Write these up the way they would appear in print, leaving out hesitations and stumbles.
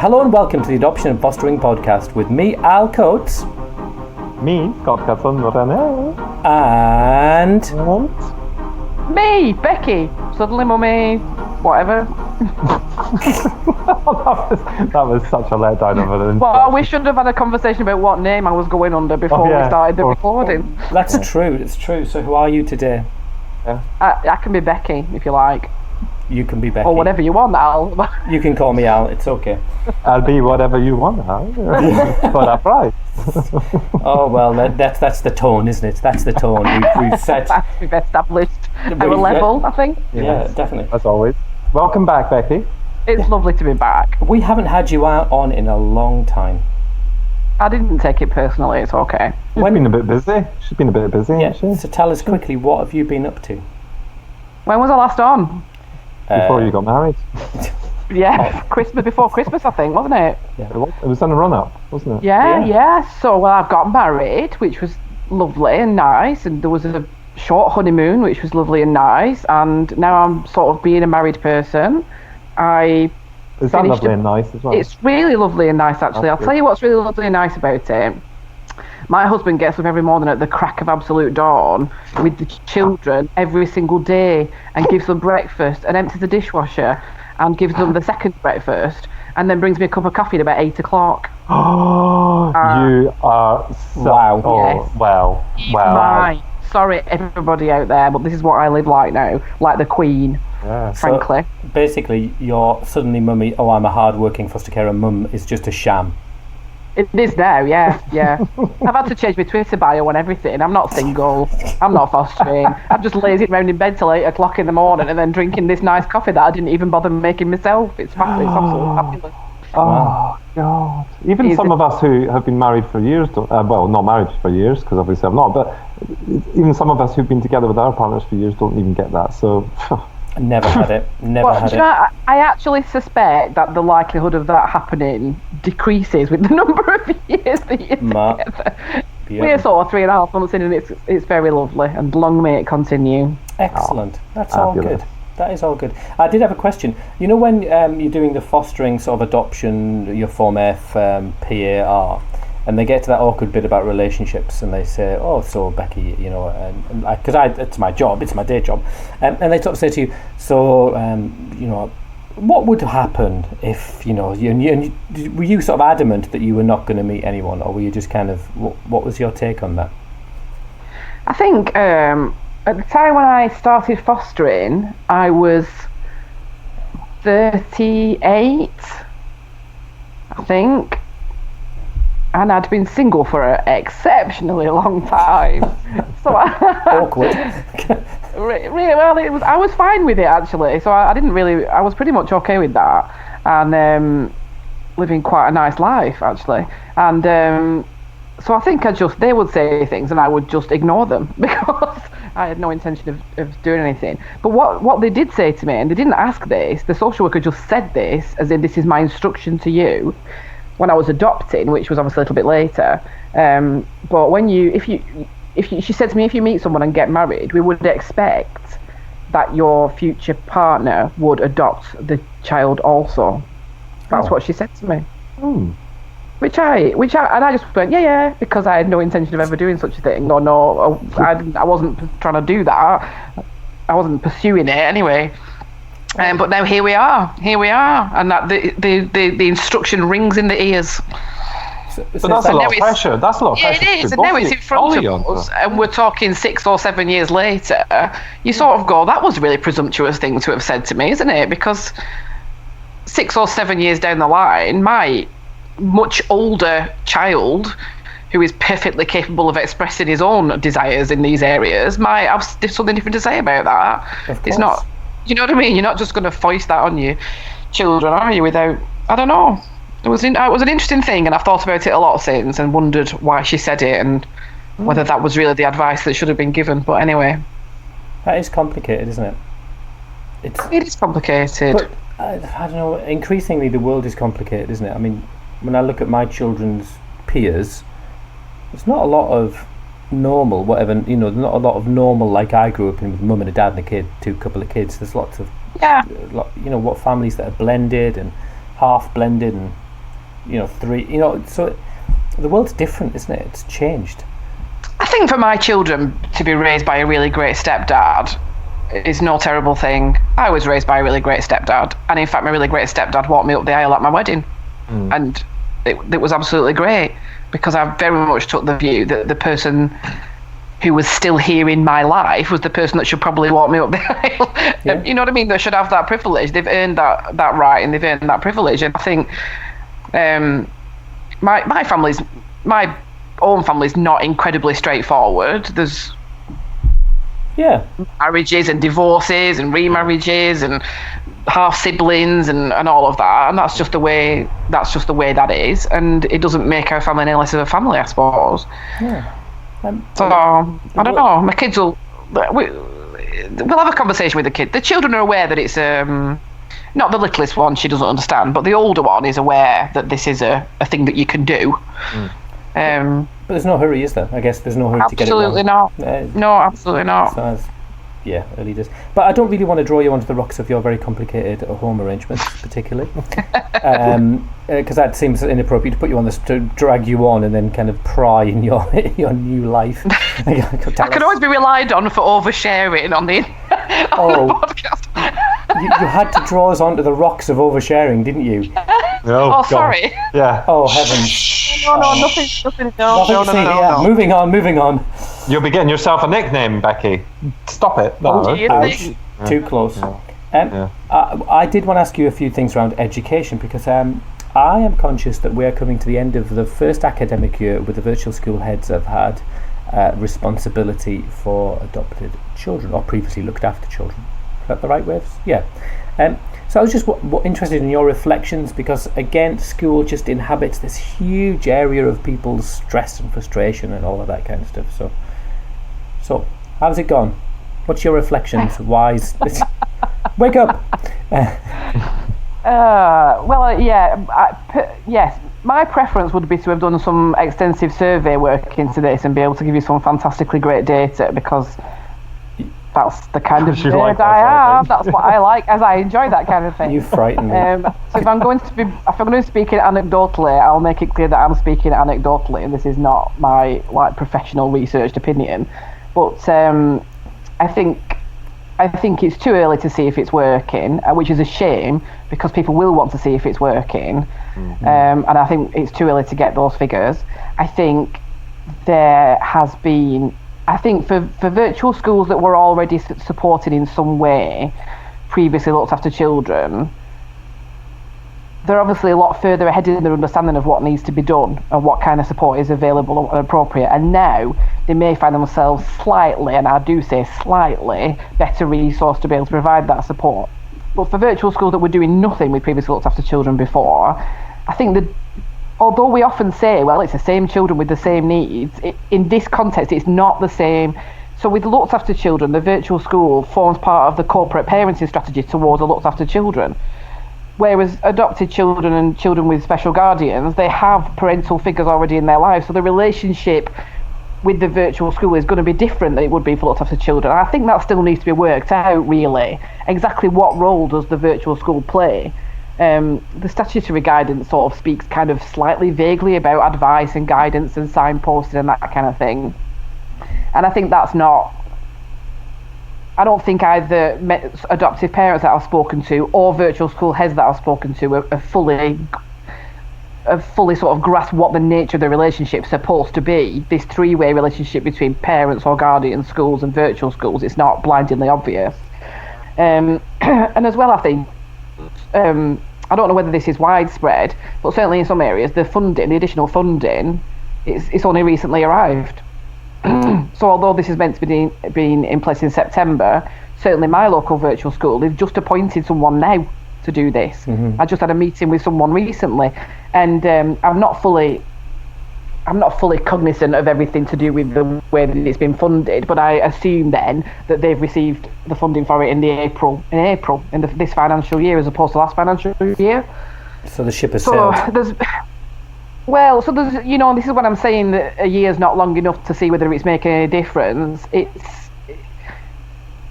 Hello and welcome to the Adoption and Fostering Podcast with me, Al Coates. Me, Scott Catson, And... Me, Becky. Suddenly mummy, whatever. that was such a letdown of an Well, we should have had a conversation about what name I was going under before we started the recording. That's true, it's true. So who are you today? Yeah. I can be Becky, if you like. You can be Becky. Or whatever you want, Al. You can call me Al, it's okay. I'll be whatever you want, Al. But I'm right. Oh, well, that's the tone, isn't it? That's the tone. We've set... We've established our level, I think. Yeah, definitely. As always. Welcome back, Becky. It's lovely to be back. We haven't had you out on in a long time. I didn't take it personally, it's okay. She's been a bit busy. She's been a bit busy, Yeah, hasn't she? so tell us quickly, what have you been up to? When was I last on? Before you got married. Yeah, before Christmas, I think, wasn't it? Yeah. It was on a run-up, wasn't it? Yeah. So, well, I've got married, which was lovely and nice, and there was a short honeymoon, which was lovely and nice, and now I'm sort of being a married person. Is that lovely and nice as well? It's really lovely and nice, actually. I'll tell you what's really lovely and nice about it. My husband gets up every morning at the crack of absolute dawn with the children every single day and gives them breakfast and empties the dishwasher and gives them the second breakfast and then brings me a cup of coffee at about 8 o'clock. Oh, you are so... Wow. Oh, yes. Wow. Sorry, everybody out there, but this is what I live like now, like the Queen, frankly. So basically, your suddenly mummy, oh, I'm a hard-working foster carer mum, is just a sham. It is now, yeah. I've had to change my Twitter bio and everything. I'm not single. I'm not fostering. I'm just lazing around in bed till 8 o'clock in the morning and then drinking this nice coffee that I didn't even bother making myself. It's absolutely fabulous. Oh, God. Even some of us who have been married for years, well, not married for years, because obviously I'm not, but even some of us who've been together with our partners for years don't even get that, so... Never had it. I actually suspect that the likelihood of that happening decreases with the number of years that you're together. Yeah. We're sort of 3.5 months in, and it's very lovely, and long may it continue. Excellent. That's all good. That is all good. I did have a question. You know, when you're doing the fostering sort of adoption, your Form F, PAR, and they get to that awkward bit about relationships, and they say, "Oh, so Becky, you know," and because it's my job, it's my day job, and they sort of say to you, "So, you know, what would happen if, you know, were you sort of adamant that you were not going to meet anyone, or were you just kind of, what was your take on that?" I think at the time when I started fostering, I was 38, I think. And I'd been single for an exceptionally long time. So awkward. Really, well, I was fine with it actually. So I was pretty much okay with that, and living quite a nice life actually. And so I think they would say things and I would just ignore them because I had no intention of doing anything. But what they did say to me, and they didn't ask this, the social worker just said this, as in, this is my instruction to you, when I was adopting, which was obviously a little bit later. But she said to me, if you meet someone and get married, we would expect that your future partner would adopt the child also. That's what she said to me. Which I just went, yeah, because I had no intention of ever doing such a thing. I wasn't trying to do that. I wasn't pursuing it anyway. But now here we are, and that the instruction rings in the ears. So that's a lot of pressure. That's a lot of pressure. Yeah, it is, and now it's in front of us, and we're talking 6 or 7 years later. You sort of go, that was a really presumptuous thing to have said to me, isn't it? Because 6 or 7 years down the line, my much older child, who is perfectly capable of expressing his own desires in these areas, might have something different to say about that. It's not. You know what I mean? You're not just going to foist that on your children, are you? Without, I don't know. It was an interesting thing, and I've thought about it a lot since, and wondered why she said it, and whether that was really the advice that should have been given. But anyway, that is complicated, isn't it? It is complicated. But I don't know. Increasingly, the world is complicated, isn't it? I mean, when I look at my children's peers, there's not a lot of normal, whatever, you know, not a lot of normal like I grew up in, with mum and a dad and a kid, couple of kids. There's lots of, you know, what families that are blended and half blended, and 3. So the world's different, isn't it? It's changed. I think for my children to be raised by a really great stepdad is no terrible thing. I was raised by a really great stepdad, and in fact, my really great stepdad walked me up the aisle at my wedding, and it was absolutely great, because I very much took the view that the person who was still here in my life was the person that should probably walk me up the aisle. Yeah. You know what I mean? They should have that privilege. They've earned that right, and they've earned that privilege. And I think my own family's not incredibly straightforward. There's marriages and divorces and remarriages and half siblings and all of that, and that's just the way that is, and it doesn't make our family any less of a family, I suppose. So I don't know. My kids we'll have a conversation with the kid. The children are aware that it's not the littlest one, she doesn't understand, but the older one is aware that this is a thing that you can do. But there's no hurry, is there? I guess there's no hurry to get it wrong. Absolutely not. No, absolutely not. So early days. But I don't really want to draw you onto the rocks of your very complicated home arrangements, particularly, because that seems inappropriate to put you on this, to drag you on and then kind of pry in your new life. I can always be relied on for oversharing on the podcast. You had to draw us onto the rocks of oversharing, didn't you? Oh, sorry. Yeah. Oh, heavens. No, nothing. No. Moving on. You'll be getting yourself a nickname, Becky. Stop it. No. Too close. I did want to ask you a few things around education, because I am conscious that we're coming to the end of the first academic year where the virtual school heads have had responsibility for adopted children, or previously looked after children. Is that the right words? Yeah. So I was just interested in your reflections, because again, school just inhabits this huge area of people's stress and frustration and all of that kind of stuff. So how's it gone? What's your reflections? Wise? Wake up! Yes. My preference would be to have done some extensive survey work into this and be able to give you some fantastically great data, because that's the kind of nerd I am. That's what I like, as I enjoy that kind of thing. You frighten me. So if I'm going to be speaking anecdotally, I'll make it clear that I'm speaking anecdotally, and this is not my professional researched opinion. But I think it's too early to see if it's working, which is a shame, because people will want to see if it's working. And I think it's too early to get those figures. I think there has been, for virtual schools that were already supported in some way, previously looked after children, they're obviously a lot further ahead in their understanding of what needs to be done and what kind of support is available and appropriate. And now they may find themselves slightly, and I do say slightly, better resourced to be able to provide that support. But for virtual schools that were doing nothing with previously looked after children before, I think that although we often say, well, it's the same children with the same needs, in this context, it's not the same. So with looked after children, the virtual school forms part of the corporate parenting strategy towards the looked after children. Whereas adopted children and children with special guardians, they have parental figures already in their lives. So the relationship with the virtual school is going to be different than it would be for looked after children. And I think that still needs to be worked out, really. Exactly what role does the virtual school play? The statutory guidance sort of speaks kind of slightly vaguely about advice and guidance and signposting and that kind of thing. And I think that's not... I don't think either adoptive parents that I've spoken to or virtual school heads that I've spoken to have fully sort of grasped what the nature of the relationship is supposed to be. This three-way relationship between parents or guardians, schools and virtual schools, it's not blindingly obvious. And as well, I think, I don't know whether this is widespread, but certainly in some areas, the additional funding, it's only recently arrived. So although this is meant to be being in place in September, certainly my local virtual school, they've just appointed someone now to do this. I just had a meeting with someone recently, and I'm not fully cognizant of everything to do with the way that it's been funded, but I assume then that they've received the funding for it in April this financial year as opposed to last financial year. So the ship has sailed. This is what I'm saying, that a year's not long enough to see whether it's making any difference.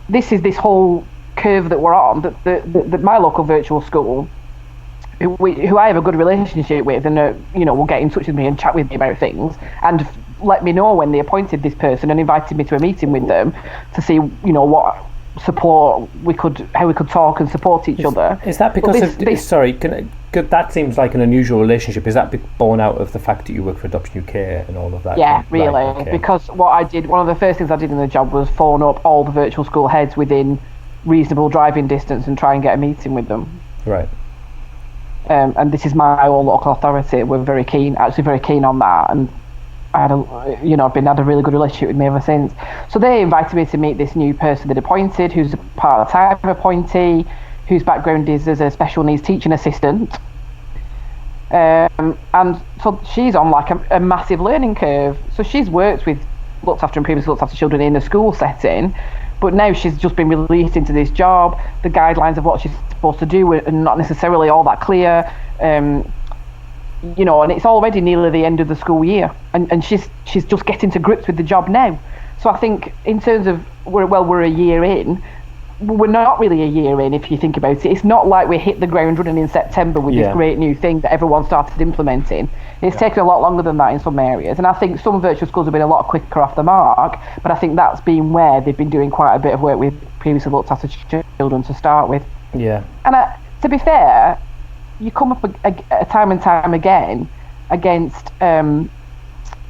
This is this whole curve that we're on, that my local virtual school, who I have a good relationship with, and will get in touch with me and chat with me about things, and let me know when they appointed this person and invited me to a meeting with them to see what support how we could talk and support each other. Is that because that seems like an unusual relationship? Is that born out of the fact that you work for Adoption UK and all of that? Yeah, really. Right, okay. Because one of the first things I did in the job was phone up all the virtual school heads within reasonable driving distance and try and get a meeting with them. Right. And this is my own local authority. We're very keen on that, and I had had a really good relationship with me ever since. So they invited me to meet this new person they'd appointed, who's a part-time appointee, whose background is as a special needs teaching assistant. And so she's on like a massive learning curve. So she's looked after children in a school setting, but now she's just been released into this job. The guidelines of what she's supposed to do are not necessarily all that clear. And it's already nearly the end of the school year, and she's just getting to grips with the job now. So I think in terms of we're a year in, we're not really a year in if you think about it. It's not like we hit the ground running in September with this great new thing that everyone started implementing. It's taken a lot longer than that in some areas, and I think some virtual schools have been a lot quicker off the mark, but I think that's been where they've been doing quite a bit of work with previously looked after children to start with. Yeah. And to be fair, you come up a time and time again against,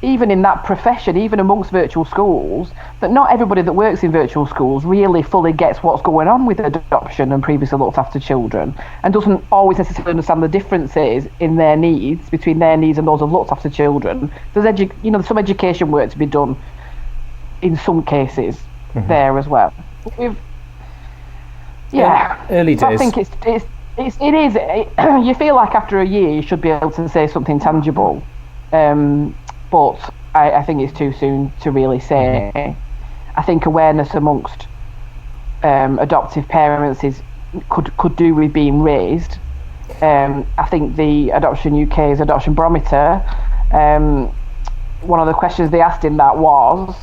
even in that profession, even amongst virtual schools, that not everybody that works in virtual schools really fully gets what's going on with adoption and previously looked after children, and doesn't always necessarily understand the differences in their needs, between their needs and those of looked after children. There's some education work to be done in some cases there as well. Early days. I think it is. You feel like after a year you should be able to say something tangible, but I think it's too soon to really say. I think awareness amongst adoptive parents could do with being raised. I think the Adoption UK's adoption barometer, one of the questions they asked in that was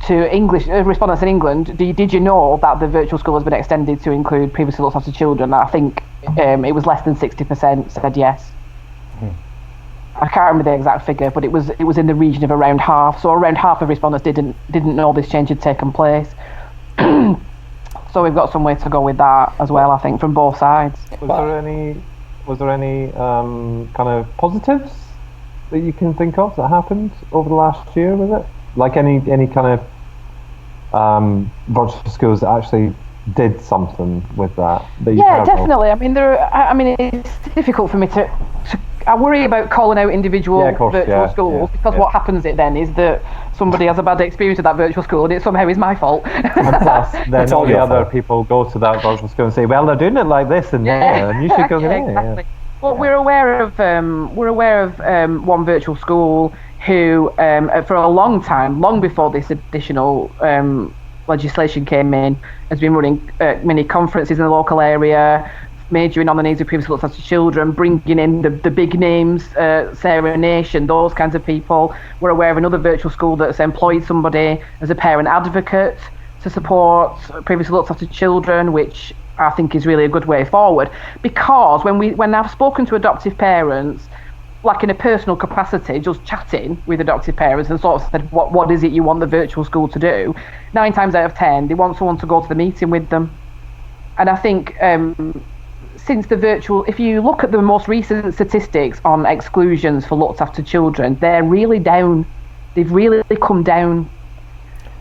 to English respondents in England, did you know that the virtual school has been extended to include previously looked after children? I think it was less than 60% said yes. I can't remember the exact figure, but it was in the region of around half. So around half of respondents didn't know this change had taken place. So we've got some way to go with that as well, I think, from both sides. Was there any kind of positives that you can think of that happened over the last year with it? Like any kind of virtual schools that actually did something with that? Yeah, definitely. It's difficult for me to I worry about calling out individual virtual schools because what happens then is that somebody has a bad experience with that virtual school and it somehow is my fault. And plus, then all the other people go to that virtual school and say, well, they're doing it like this and there, and you should go there. Exactly. Well, we're aware of one virtual school who, for a long time, long before this additional legislation came in, has been running many conferences in the local area, majoring on the needs of previously looked after children, bringing in the big names, Sarah Nation, those kinds of people. We're aware of another virtual school that's employed somebody as a parent advocate to support previously looked after children, which I think is really a good way forward. Because when I've spoken to adoptive parents, like in a personal capacity, just chatting with adoptive parents and sort of said, what is it you want the virtual school to do? 9 times out of 10, they want someone to go to the meeting with them. And I think since if you look at the most recent statistics on exclusions for looked after children, they're really down. They've really come down.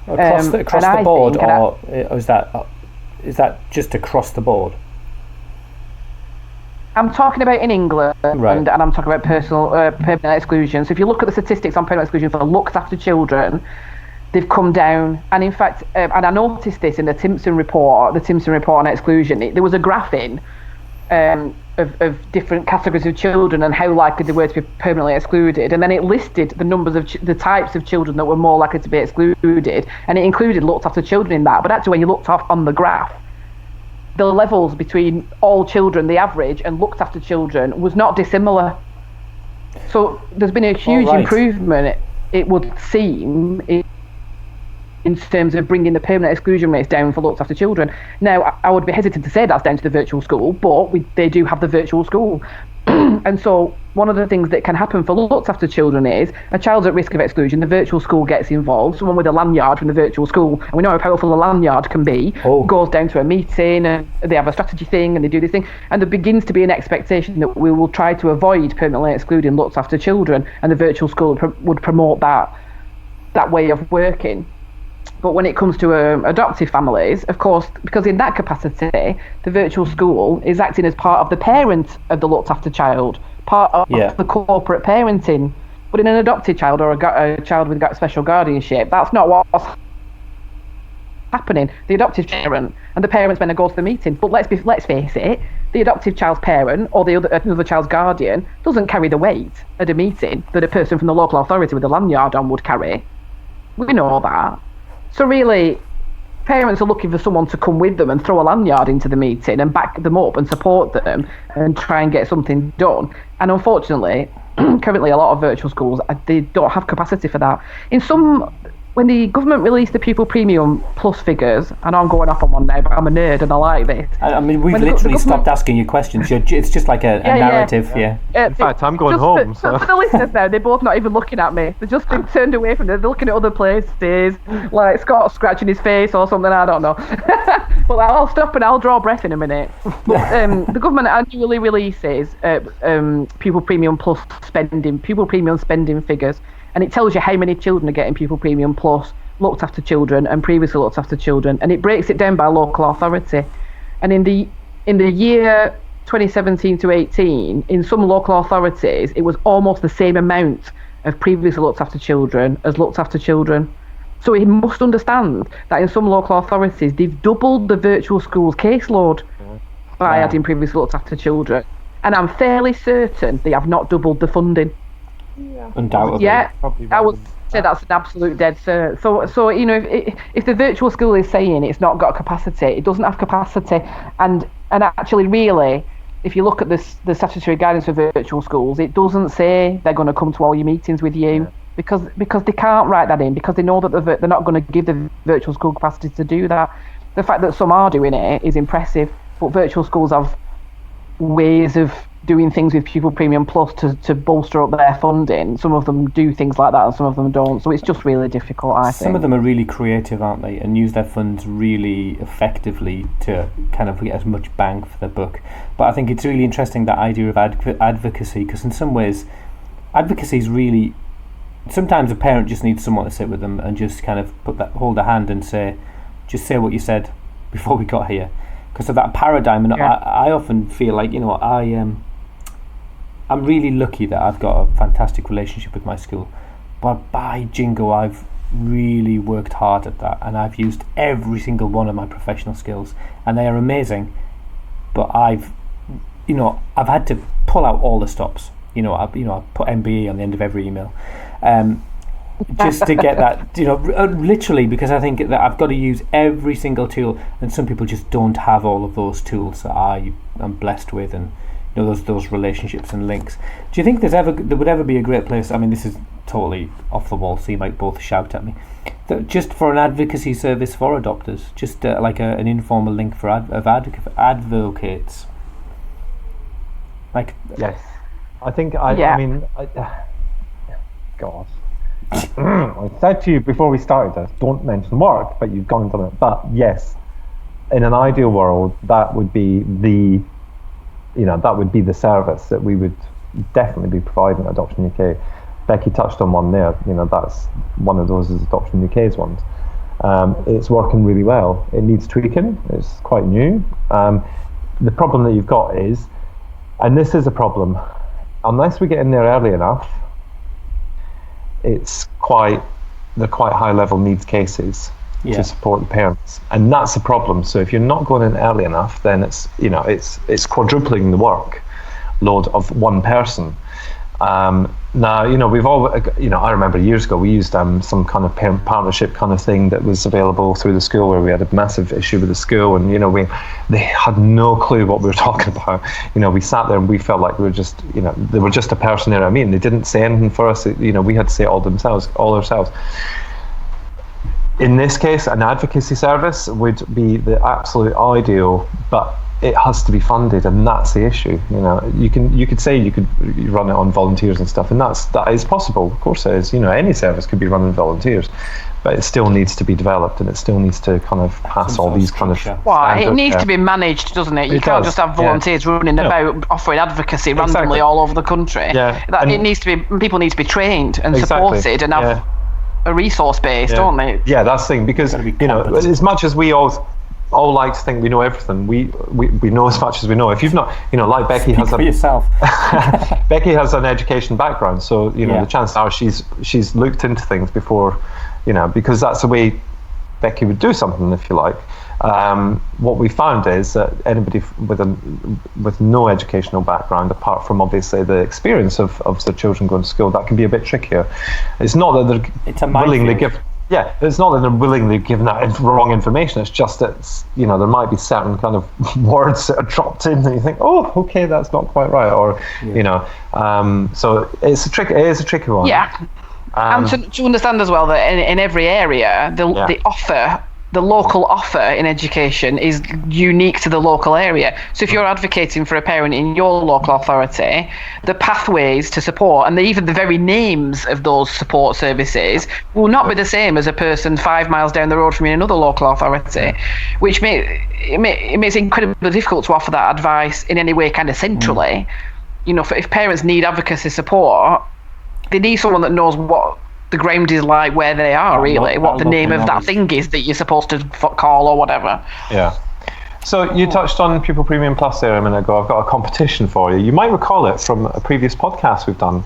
Across the board, or is that just across the board? I'm talking about in England, right, and I'm talking about permanent exclusion. So if you look at the statistics on permanent exclusion for looked after children, they've come down. And in fact, and I noticed this in the Timpson report on exclusion, there was a graphing of different categories of children and how likely they were to be permanently excluded. And then it listed the numbers of the types of children that were more likely to be excluded. And it included looked after children in that. But actually, when you looked off on the graph, the levels between all children, the average, and looked after children was not dissimilar. So there's been a huge improvement, it would seem, in terms of bringing the permanent exclusion rates down for looked after children. Now, I would be hesitant to say that's down to the virtual school, but they do have the virtual school. And so one of the things that can happen for looked after children is a child's at risk of exclusion, the virtual school gets involved, someone with a lanyard from the virtual school, and we know how powerful a lanyard can be, goes down to a meeting and they have a strategy thing and they do this thing, and there begins to be an expectation that we will try to avoid permanently excluding looked after children, and the virtual school would promote that way of working. But when it comes to adoptive families, of course, because in that capacity, the virtual school is acting as part of the parent of the looked after child, part of the corporate parenting. But in an adopted child or a child with special guardianship, that's not what's happening. The adoptive parent and the parents when they go to the meeting. But let's face it, the adoptive child's parent or the other child's guardian doesn't carry the weight at a meeting that a person from the local authority with a lanyard on would carry. We know that. So really, parents are looking for someone to come with them and throw a lanyard into the meeting and back them up and support them and try and get something done. And unfortunately, currently a lot of virtual schools, they don't have capacity for that. When the government released the pupil premium plus figures, and I'm going off on one now, but I'm a nerd and I like this. I mean, we've literally stopped asking you questions. It's just like a narrative, In fact, I'm going home. For the listeners now, they're both not even looking at me. They've just been turned away from it. They're looking at other places, like Scott scratching his face or something, I don't know. But I'll stop and I'll draw breath in a minute. But, the government annually releases pupil premium plus pupil premium spending figures. And it tells you how many children are getting pupil premium plus looked after children and previously looked after children, and it breaks it down by local authority. And in the year 2017 to 18, in some local authorities, it was almost the same amount of previously looked after children as looked after children. So you must understand that in some local authorities, they've doubled the virtual schools caseload by adding previously looked after children. And I'm fairly certain they have not doubled the funding. Yeah. Undoubtedly. Yeah, I would say that's an absolute dead cert. So you know, if the virtual school is saying it's not got capacity, it doesn't have capacity, and actually, really, if you look at the statutory guidance for virtual schools, it doesn't say they're going to come to all your meetings with you because they can't write that in because they know that they're not going to give the virtual school capacity to do that. The fact that some are doing it is impressive, but virtual schools have ways of doing things with pupil premium plus to bolster up their funding. Some of them do things like that and some of them don't, so it's just really difficult, I think. Some of them are really creative, aren't they, and use their funds really effectively to kind of get as much bang for their buck. But I think it's really interesting, that idea of advocacy, because in some ways advocacy is really, sometimes a parent just needs someone to sit with them and just kind of hold their hand and say what you said before we got here, because of that paradigm. And I often feel like, you know, I'm really lucky that I've got a fantastic relationship with my school, but by jingo, I've really worked hard at that, and I've used every single one of my professional skills, and they are amazing. But I've had to pull out all the stops. I put MBE on the end of every email, just to get that. Literally, because I think that I've got to use every single tool, and some people just don't have all of those tools that I am blessed with, and those relationships and links. Do you think there would ever be a great place? I mean, this is totally off the wall, so you might both shout at me. Just for an advocacy service for adopters, just like an informal link for advocates. Like yes, I think I mean, God. I said to you before we started this, don't mention work, but you've gone into it. But yes, in an ideal world, that would be the service that we would definitely be providing at Adoption UK. Becky touched on one there. That's one of those, is Adoption UK's ones. It's working really well. It needs tweaking. It's quite new. The problem that you've got is, and this is a problem, unless we get in there early enough, they're quite high level needs cases to support the parents, and that's the problem. So if you're not going in early enough, then it's quadrupling the workload of one person. Now, we've all, I remember years ago we used some kind of parent partnership kind of thing that was available through the school, where we had a massive issue with the school, and they had no clue what we were talking about. We sat there and we felt like we were just, they were just a person there. They didn't say anything for us. We had to say it all ourselves. in this case, an advocacy service would be the absolute ideal, but it has to be funded, and that's the issue. You could say you could run it on volunteers and stuff, and that is possible. Of course it is. Any service could be run on volunteers, but it still needs to be developed, and it still needs to kind of pass all these kind of. Well, it needs to be managed, doesn't it? You can't just have volunteers running about offering advocacy randomly all over the country. Yeah, people need to be trained and supported and have a resource base, don't they? Yeah, that's the thing, because as much as we all like to think we know everything, we know as much as we know. If you've not, like Becky has Becky has an education background, so the chances are she's looked into things before, because that's the way Becky would do something, if you like. What we found is that anybody with no educational background, apart from obviously the experience of their children going to school, that can be a bit trickier. It's not that they're willingly give. Yeah, it's not that they're willingly giving that wrong information. It's just that there might be certain kind of words that are dropped in, and you think, oh, okay, that's not quite right, or so it's it is a tricky one. Yeah, and to understand as well that in every area, the local offer in education is unique to the local area. So if you're advocating for a parent in your local authority, the pathways to support and even the very names of those support services will not be the same as a person 5 miles down the road from another local authority, which makes it incredibly difficult to offer that advice in any way kind of centrally. If parents need advocacy support, they need someone that knows what the ground is like where they are, really, what the name of that thing is that you're supposed to call or whatever. Yeah. So you touched on Pupil Premium Plus there a minute ago. I've got a competition for you. You might recall it from a previous podcast we've done.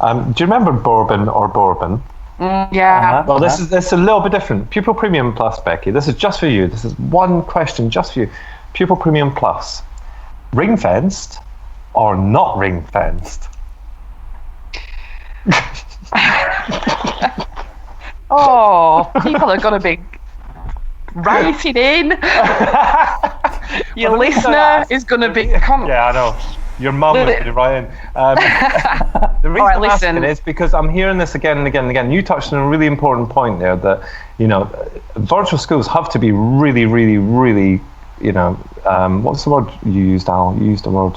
Do you remember Bourbon or Bourbon? Yeah. Well, this is a little bit different. Pupil Premium Plus, Becky. This is just for you. This is one question just for you. Pupil Premium Plus, ring fenced or not ring fenced? Oh, people are going to be writing in. Your listener is going to be... Yeah, I know. Your mum was going to write in. The reason I'm asking is because I'm hearing this again and again and again. You touched on a really important point there that, virtual schools have to be really, really, really, what's the word you used, Al? You used the word...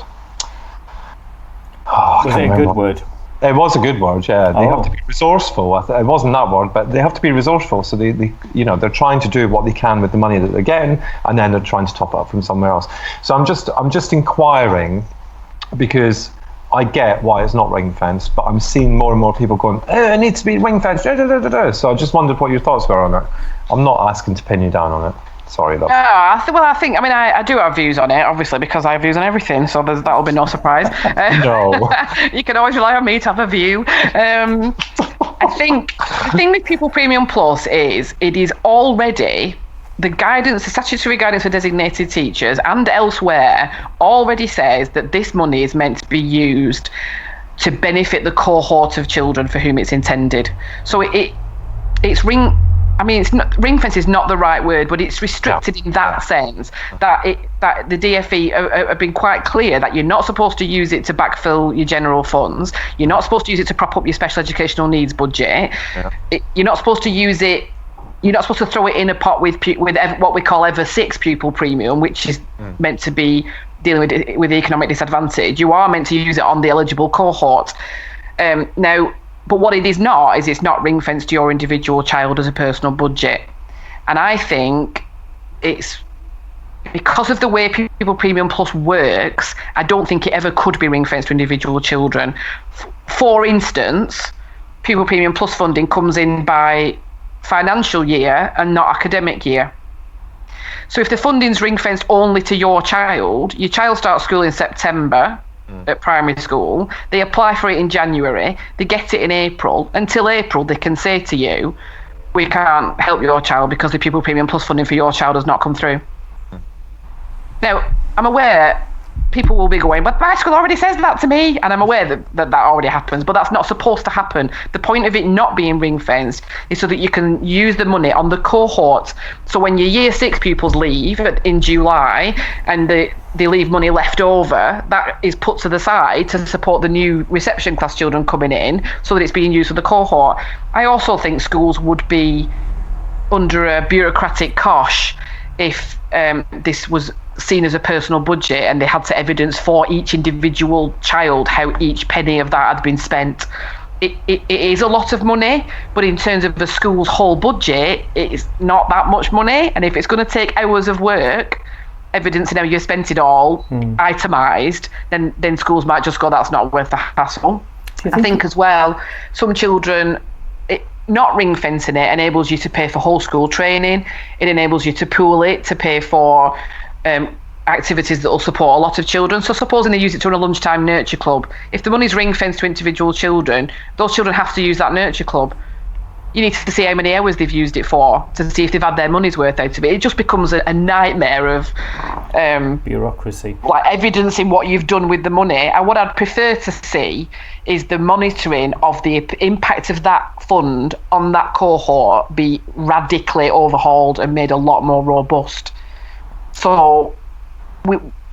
Was it a good word? It was a good word, yeah. They have to be resourceful. It wasn't that word, but they have to be resourceful. So they're trying to do what they can with the money that they're getting, and then they're trying to top it up from somewhere else. So I'm just inquiring, because I get why it's not ring fenced, but I'm seeing more and more people going, it needs to be ring fenced. So I just wondered what your thoughts were on it. I'm not asking to pin you down on it. Sorry, though. I do have views on it, obviously, because I have views on everything, so that'll be no surprise. No. You can always rely on me to have a view. I think the thing with Pupil Premium Plus is it is already the statutory guidance for designated teachers and elsewhere already says that this money is meant to be used to benefit the cohort of children for whom it's intended. So it's ring fence is not the right word, but it's restricted in that sense that the DfE have been quite clear that you're not supposed to use it to backfill your general funds. You're not supposed to use it to prop up your special educational needs budget. Yeah. You're not supposed to use it. You're not supposed to throw it in a pot with what we call ever 6 pupil premium, which is meant to be dealing with economic disadvantage. You are meant to use it on the eligible cohort. Now. But what it is not is it's not ring-fenced to your individual child as a personal budget. And I think it's because of the way Pupil Premium Plus works, I don't think it ever could be ring-fenced to individual children. For instance, Pupil Premium Plus funding comes in by financial year and not academic year. So if the funding's ring-fenced only to your child starts school in September, at primary school, they apply for it in January, they get it in April. Until April, they can say to you, we can't help your child because the Pupil Premium Plus funding for your child has not come through. Now, I'm aware people will be going, but my school already says that to me, and I'm aware that already happens, but that's not supposed to happen. The point of it not being ring-fenced is so that you can use the money on the cohort. So when your year 6 pupils leave in July and they leave money left over, that is put to the side to support the new reception class children coming in so that it's being used for the cohort. I also think schools would be under a bureaucratic cosh if this was seen as a personal budget and they had to evidence for each individual child how each penny of that had been spent. It is a lot of money, but in terms of the school's whole budget, it's not that much money. And if it's going to take hours of work evidencing how you spent it all, itemised, then schools might just go, that's not worth the hassle. I think as well, some children, not ring fencing it enables you to pay for whole school training. It enables you to pool it to pay for activities that will support a lot of children. So supposing they use it to run a lunchtime nurture club, if the money's ring fenced to individual children, those children have to use that nurture club. You need to see how many hours they've used it for to see if they've had their money's worth out of it. It just becomes a nightmare of bureaucracy, like evidencing what you've done with the money. And what I'd prefer to see is the monitoring of the impact of that fund on that cohort be radically overhauled and made a lot more robust. So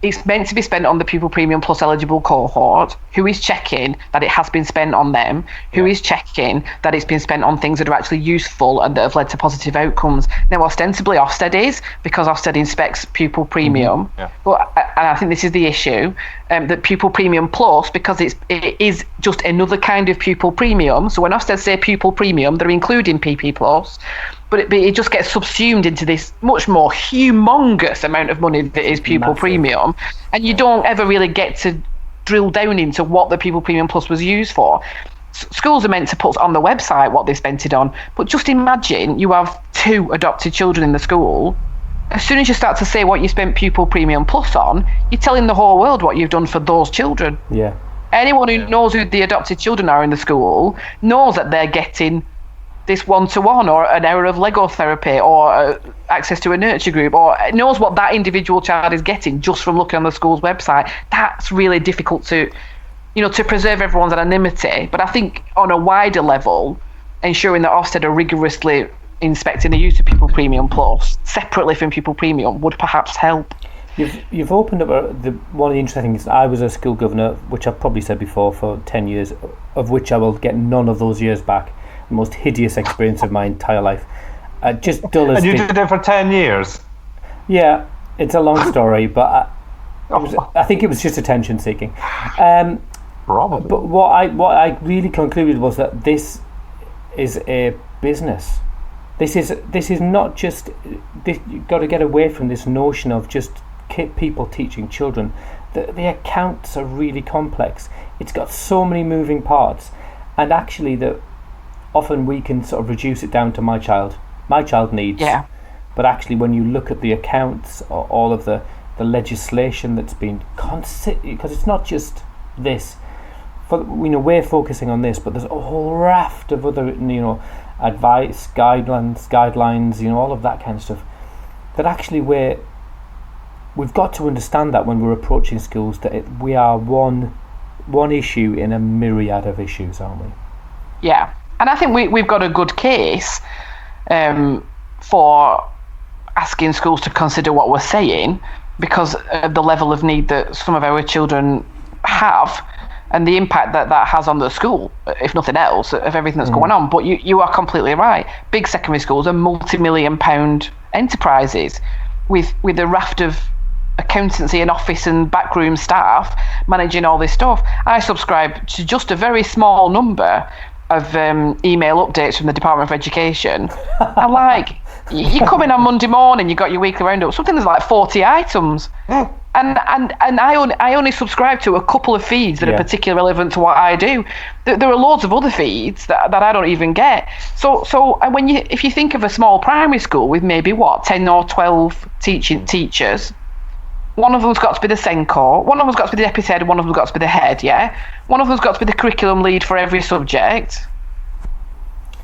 it's meant to be spent on the pupil premium plus eligible cohort. Who is checking that it has been spent on them? Who is checking that it's been spent on things that are actually useful and that have led to positive outcomes? Now, ostensibly Ofsted is, because Ofsted inspects pupil premium. But and I think this is the issue, that pupil premium plus, because it is just another kind of pupil premium. So when Ofsted say pupil premium, they're including PP plus. But it just gets subsumed into this much more humongous amount of money that is pupil premium, and you don't ever really get to drill down into what the pupil premium plus was used for. Schools are meant to put on the website what they spent it on, but just imagine you have 2 adopted children in the school. As soon as you start to say what you spent pupil premium plus on, you're telling the whole world what you've done for those children. Anyone who knows who the adopted children are in the school knows that they're getting this one-to-one or an hour of Lego therapy or access to a nurture group, or knows what that individual child is getting just from looking on the school's website. That's really difficult to preserve everyone's anonymity. But I think on a wider level, ensuring that Ofsted are rigorously inspecting the use of Pupil Premium Plus separately from Pupil Premium would perhaps help. You've opened up one of the interesting things. I was a school governor, which I've probably said before, for 10 years, of which I will get none of those years back. The most hideous experience of my entire life. Just dull as. And you did it for 10 years? Yeah, it's a long story, but I think it was just attention seeking. Probably. But what I really concluded was that this is a business. This is not just. You've got to get away from this notion of just people teaching children. The accounts are really complex. It's got so many moving parts, and actually often we can sort of reduce it down to my child needs. Yeah. But actually, when you look at the accounts, or all of the legislation that's been because it's not just this. We're focusing on this, but there's a whole raft of other, advice, guidelines, all of that kind of stuff. That actually we've got to understand that when we're approaching schools, that we are one issue in a myriad of issues, aren't we? Yeah. And I think we've got a good case for asking schools to consider what we're saying, because of the level of need that some of our children have and the impact that has on the school, if nothing else, of everything that's going on. But you are completely right. Big secondary schools are multi-million-pound enterprises with a raft of accountancy and office and backroom staff managing all this stuff. I subscribe to just a very small number of email updates from the Department of Education. I'm like, you come in on Monday morning, you got your weekly roundup, something that's like 40 items. And I only subscribe to a couple of feeds that are particularly relevant to what I do. There are loads of other feeds that I don't even get. So if you think of a small primary school with maybe 10 or 12 teachers, one of them's got to be the Senko, one of them's got to be the deputy head, one of them's got to be the head, one of them's got to be the curriculum lead for every subject,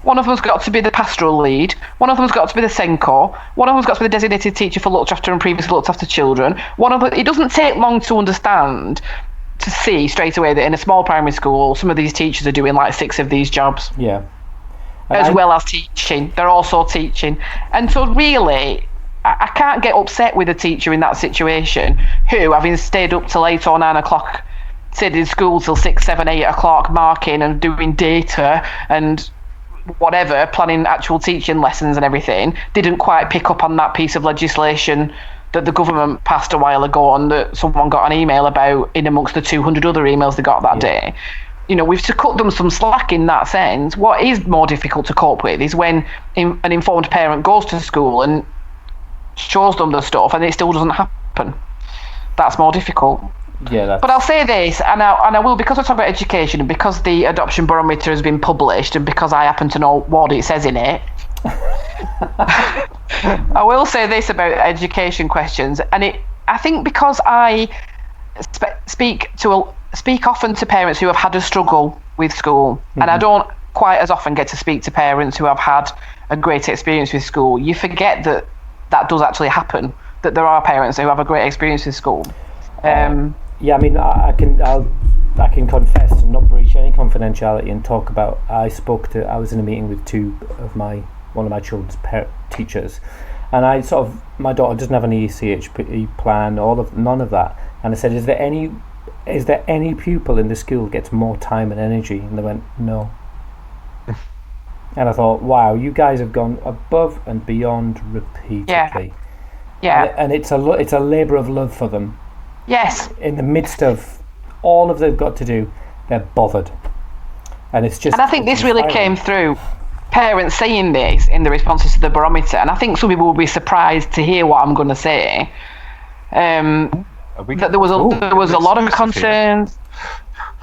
one of them's got to be the pastoral lead, one of them's got to be the Senko, one of them's got to be the designated teacher for looked after and previously looked after children. It doesn't take long to understand, to see straight away that in a small primary school, some of these teachers are doing like 6 of these jobs. Yeah. Well as teaching. They're also teaching. And so really, I can't get upset with a teacher in that situation who, having stayed up till 8 or 9 o'clock, stayed in school till 6, 7, 8 o'clock marking and doing data and whatever, planning actual teaching lessons and everything, didn't quite pick up on that piece of legislation that the government passed a while ago and that someone got an email about in amongst the 200 other emails they got that day. We've to cut them some slack in that sense. What is more difficult to cope with is when an informed parent goes to school and shows them the stuff and it still doesn't happen. That's more difficult. Yeah, but I'll say this, and I will, because we're talking about education and because the adoption barometer has been published and because I happen to know what it says in it, I will say this about education questions, and I think because I speak often to parents who have had a struggle with school, and I don't quite as often get to speak to parents who have had a great experience with school. You forget that does actually happen, that there are parents who have a great experience with school. Yeah, I mean, I can confess and not breach any confidentiality and talk about. I was in a meeting with one of my children's teachers, and my daughter doesn't have an ECHP plan, none of that. And I said, is there any pupil in the school gets more time and energy? And they went, no. And I thought, wow, you guys have gone above and beyond repeatedly. Yeah. And it's a labour of love for them. Yes. In the midst of all of they've got to do, they're bothered. And it's just. And I think this really came through. Parents saying this in the responses to the barometer, and I think some people will be surprised to hear what I'm going to say. That there was a lot of concerns.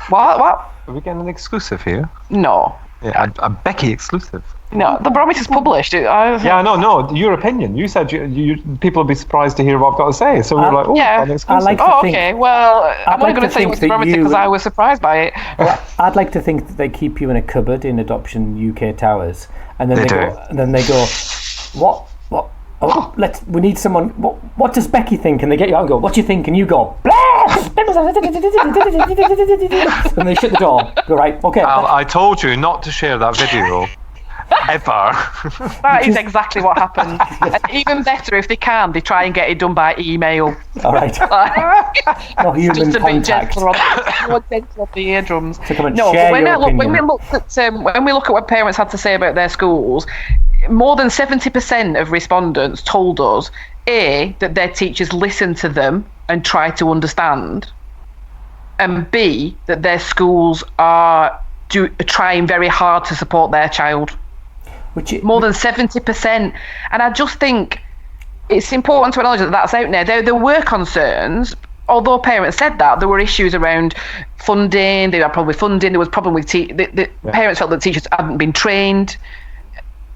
What? Are we getting an exclusive here? No. Yeah, a Becky exclusive. No, the barometer's published. No, your opinion. You said you people will be surprised to hear what I've got to say. So we're like, an exclusive. Okay. Well, I'm only going to say what's the barometer because I was surprised by it. Well, I'd like to think that they keep you in a cupboard in Adoption UK Towers, and then they go, what? Oh, we need someone. What does Becky think? And they get you out and go, what do you think? And you go, and they shut the door. Go, right, okay. I told you not to share that video. Ever. That is exactly what happened. And even better, if they can, they try and get it done by email. All right. No human contact. More gentle on the eardrums. No, but when we look at what parents had to say about their schools, more than 70% of respondents told us that their teachers listen to them and try to understand, and B, that their schools are trying very hard to support their child. More than 70%. And I just think it's important to acknowledge that that's out there. There were concerns, although parents said that, there were issues around funding. They had a problem with funding. There was a problem with parents felt that teachers hadn't been trained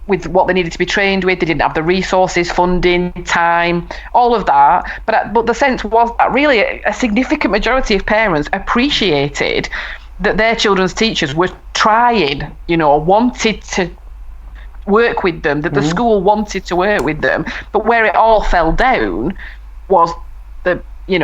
with what they needed to be trained with. They didn't have the resources, funding, time, all of that. But the sense was that really a significant majority of parents appreciated that their children's teachers were trying, wanted to work with them, that the school wanted to work with them. But where it all fell down was that, they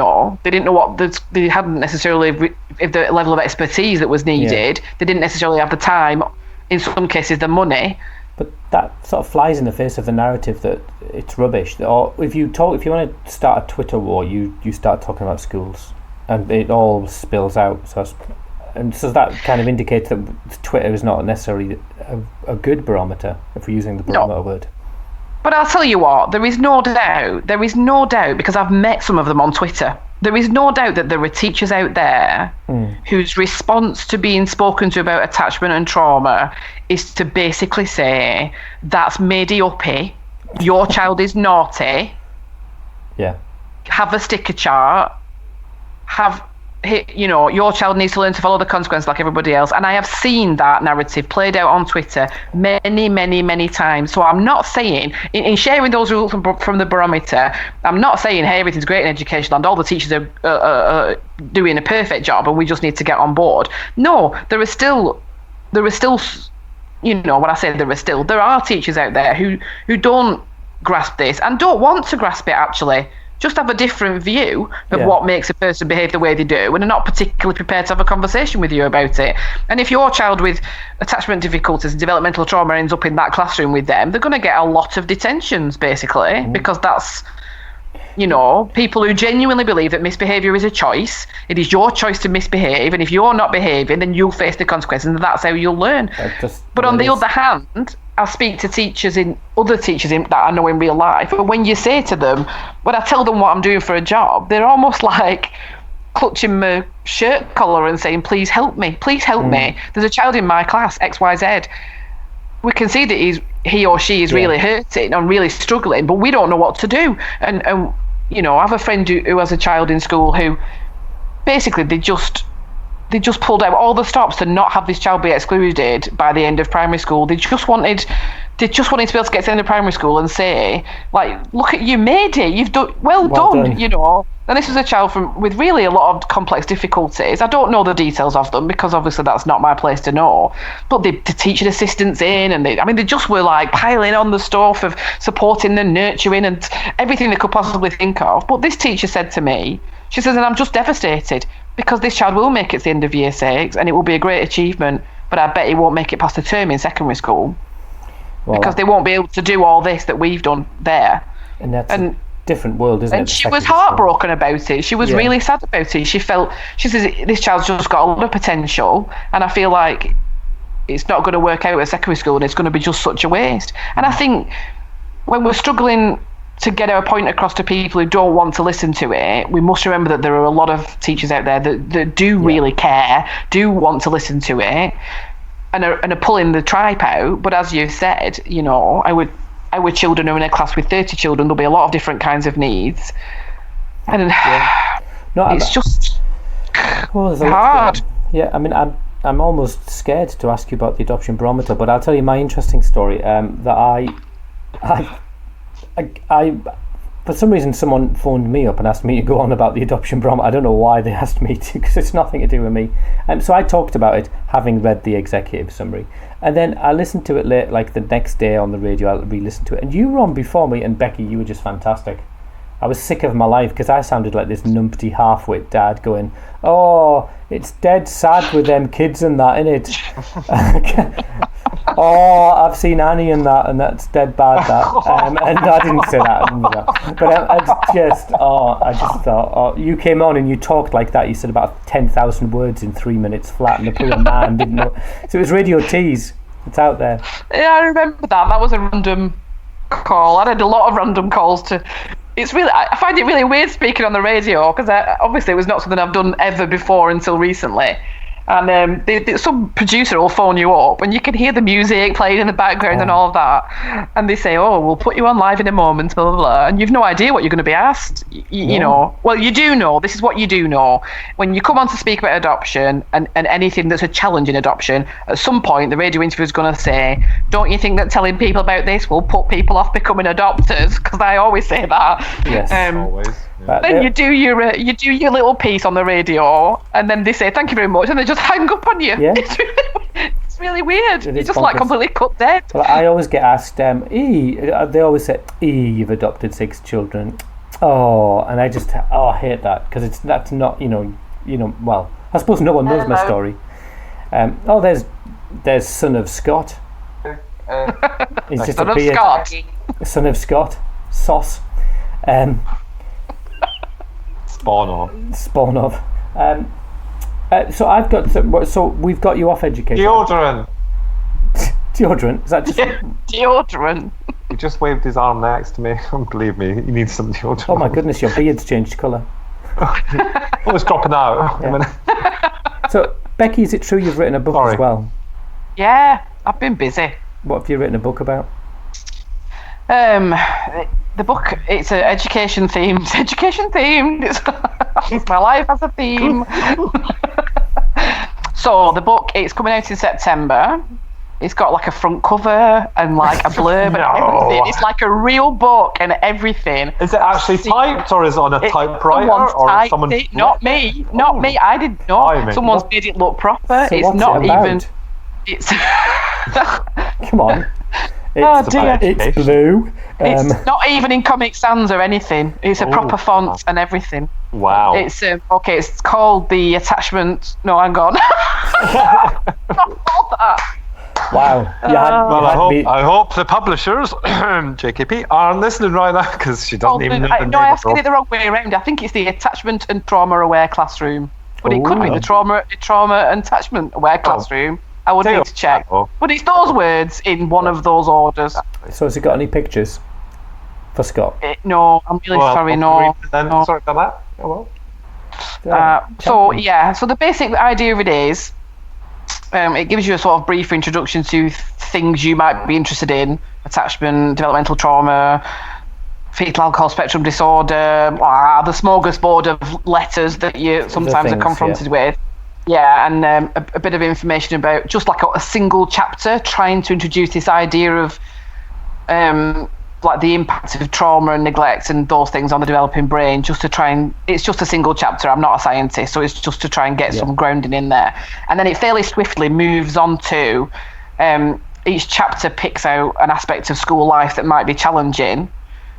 didn't know they hadn't necessarily the level of expertise that was needed. Yeah. They didn't necessarily have the time, in some cases the money. But that sort of flies in the face of the narrative that it's rubbish. Or if you want to start a Twitter war, you start talking about schools, and it all spills out. So that kind of indicates that Twitter is not necessarily a good barometer, if we're using the barometer word. But I'll tell you what, there is no doubt, because I've met some of them on Twitter, there is no doubt that there are teachers out there whose response to being spoken to about attachment and trauma is to basically say, that's made-uppy, your child is naughty, have a sticker chart, your child needs to learn to follow the consequences like everybody else. And I have seen that narrative played out on Twitter many, many, many times. So I'm not saying, in sharing those results from the barometer, I'm not saying, hey, everything's great in education and all the teachers are doing a perfect job and we just need to get on board. No, there are still, when I say there are teachers out there who don't grasp this and don't want to grasp it, actually. Just have a different view of what makes a person behave the way they do and are not particularly prepared to have a conversation with you about it. And if your child with attachment difficulties and developmental trauma ends up in that classroom with them, they're going to get a lot of detentions, basically, because that's, You know, people who genuinely believe that misbehaviour is a choice. It is your choice to misbehave, and if you're not behaving, then you'll face the consequences, and that's how you'll learn. But on the other hand, I speak to other teachers that I know in real life, but when you say to them, when I tell them what I'm doing for a job, they're almost like clutching my shirt collar and saying, please help me, me. There's a child in my class, XYZ. We can see that he or she is really hurting and really struggling, but we don't know what to do. And you know, I have a friend who has a child in school who basically they just pulled out all the stops to not have this child be excluded by the end of primary school. They just wanted to be able to get to the end of primary school and say, like, look at you made it. You've done well done. You know. And this is a child with really a lot of complex difficulties. I don't know the details of them because obviously that's not my place to know. But the teaching assistants in, and they just were like piling on the stuff of supporting and nurturing and everything they could possibly think of. But this teacher said to me, she says, and I'm just devastated because this child will make it to the end of year 6 and it will be a great achievement, but I bet he won't make it past the term in secondary school because they won't be able to do all this that we've done there. And that's a different world, isn't it? And she was heartbroken about it. She was really sad about it. She says, this child's just got a lot of potential and I feel like it's not going to work out at secondary school and it's going to be just such a waste. And I think when we're struggling to get our point across to people who don't want to listen to it, we must remember that there are a lot of teachers out there that do really care, do want to listen to it, and are pulling the tripe out. But as you said, you know, our children are in a class with 30 children. There'll be a lot of different kinds of needs, and it's just hard. Yeah, I mean, I'm almost scared to ask you about the adoption barometer, but I'll tell you my interesting story. That I for some reason someone phoned me up and asked me to go on about the adoption barometer. I don't know why they asked me to, because it's nothing to do with me. So I talked about it having read the executive summary, and then I listened to it late, like the next day on the radio. I re-listened to it, and you were on before me, and Becky, you were just fantastic. I was sick of my life because I sounded like this numpty half-wit dad going, "Oh, it's dead sad with them kids and that, innit?" Oh, I've seen Annie and that, and that's dead bad, that. And I didn't say that. But I just thought, you came on and you talked like that. You said about 10,000 words in 3 minutes flat, and the poor man didn't know. So it was Radio Tease. It's out there. Yeah, I remember that. That was a random call. I had a lot of random calls to... I find it really weird speaking on the radio because obviously it was not something I've done ever before until recently. And some producer will phone you up and you can hear the music playing in the background and all of that. And they say, oh, we'll put you on live in a moment, blah, blah, blah. And you've no idea what you're going to be asked. You know, well, you do know. This is what you do know. When you come on to speak about adoption and anything that's a challenge in adoption, at some point the radio interviewer is going to say, don't you think that telling people about this will put people off becoming adopters? Because I always say that. Yes, always. Yeah. Then you do your little piece on the radio, and then they say thank you very much, and they just hang up on you. Yeah. It's really weird. It You're is just bonkers. like completely cut dead. Well, I always get asked, they always say, you've adopted 6 children. Oh, and I just, I hate that because that's not, well, I suppose no one knows my story. There's son of Scott. He's just son of Scott. Son of Scott. Sauce. Spawn of. So I've got. So we've got you off education. Deodorant. Deodorant. Is that just? Yeah, deodorant. He just waved his arm next to me. Believe me, he needs some deodorant. Oh my goodness, your beard's changed colour. Oh, it's dropping out. Yeah. So Becky, is it true you've written a book as well? Yeah, I've been busy. What have you written a book about? The book, it's education themed. Education themed. It's my life has a theme. So the book, it's coming out in September. It's got like a front cover and like a blurb and everything. It's like a real book and everything. Is it actually typed or is it on a typewriter? Or someone? Not me. Not me. I didn't know. Someone's made it look proper. So it's not even. It's. Come on. It's blue. It's not even in Comic Sans or anything. It's a proper font and everything. Wow. It's okay. It's called The Attachment. No, hang on. Not called that. Wow. I hope the publishers, JKP, aren't listening right now because she doesn't even know the name. No, I have to get it the wrong way around. I think it's the attachment and trauma-aware classroom. But it could be the trauma and attachment aware classroom. I would need to check. But it's those words in one of those orders. So has it got any pictures for Scott? No, I'm really sorry, no. No. Sorry about that. Oh well. So the basic idea of it is, it gives you a sort of brief introduction to things you might be interested in: attachment, developmental trauma, fetal alcohol spectrum disorder, the smorgasbord of letters that you sometimes are confronted with. Yeah, and a bit of information about just like a single chapter trying to introduce this idea of like the impact of trauma and neglect and those things on the developing brain, just to try and, it's just a single chapter. I'm not a scientist, so it's just to try and get some grounding in there. And then it fairly swiftly moves on to each chapter picks out an aspect of school life that might be challenging,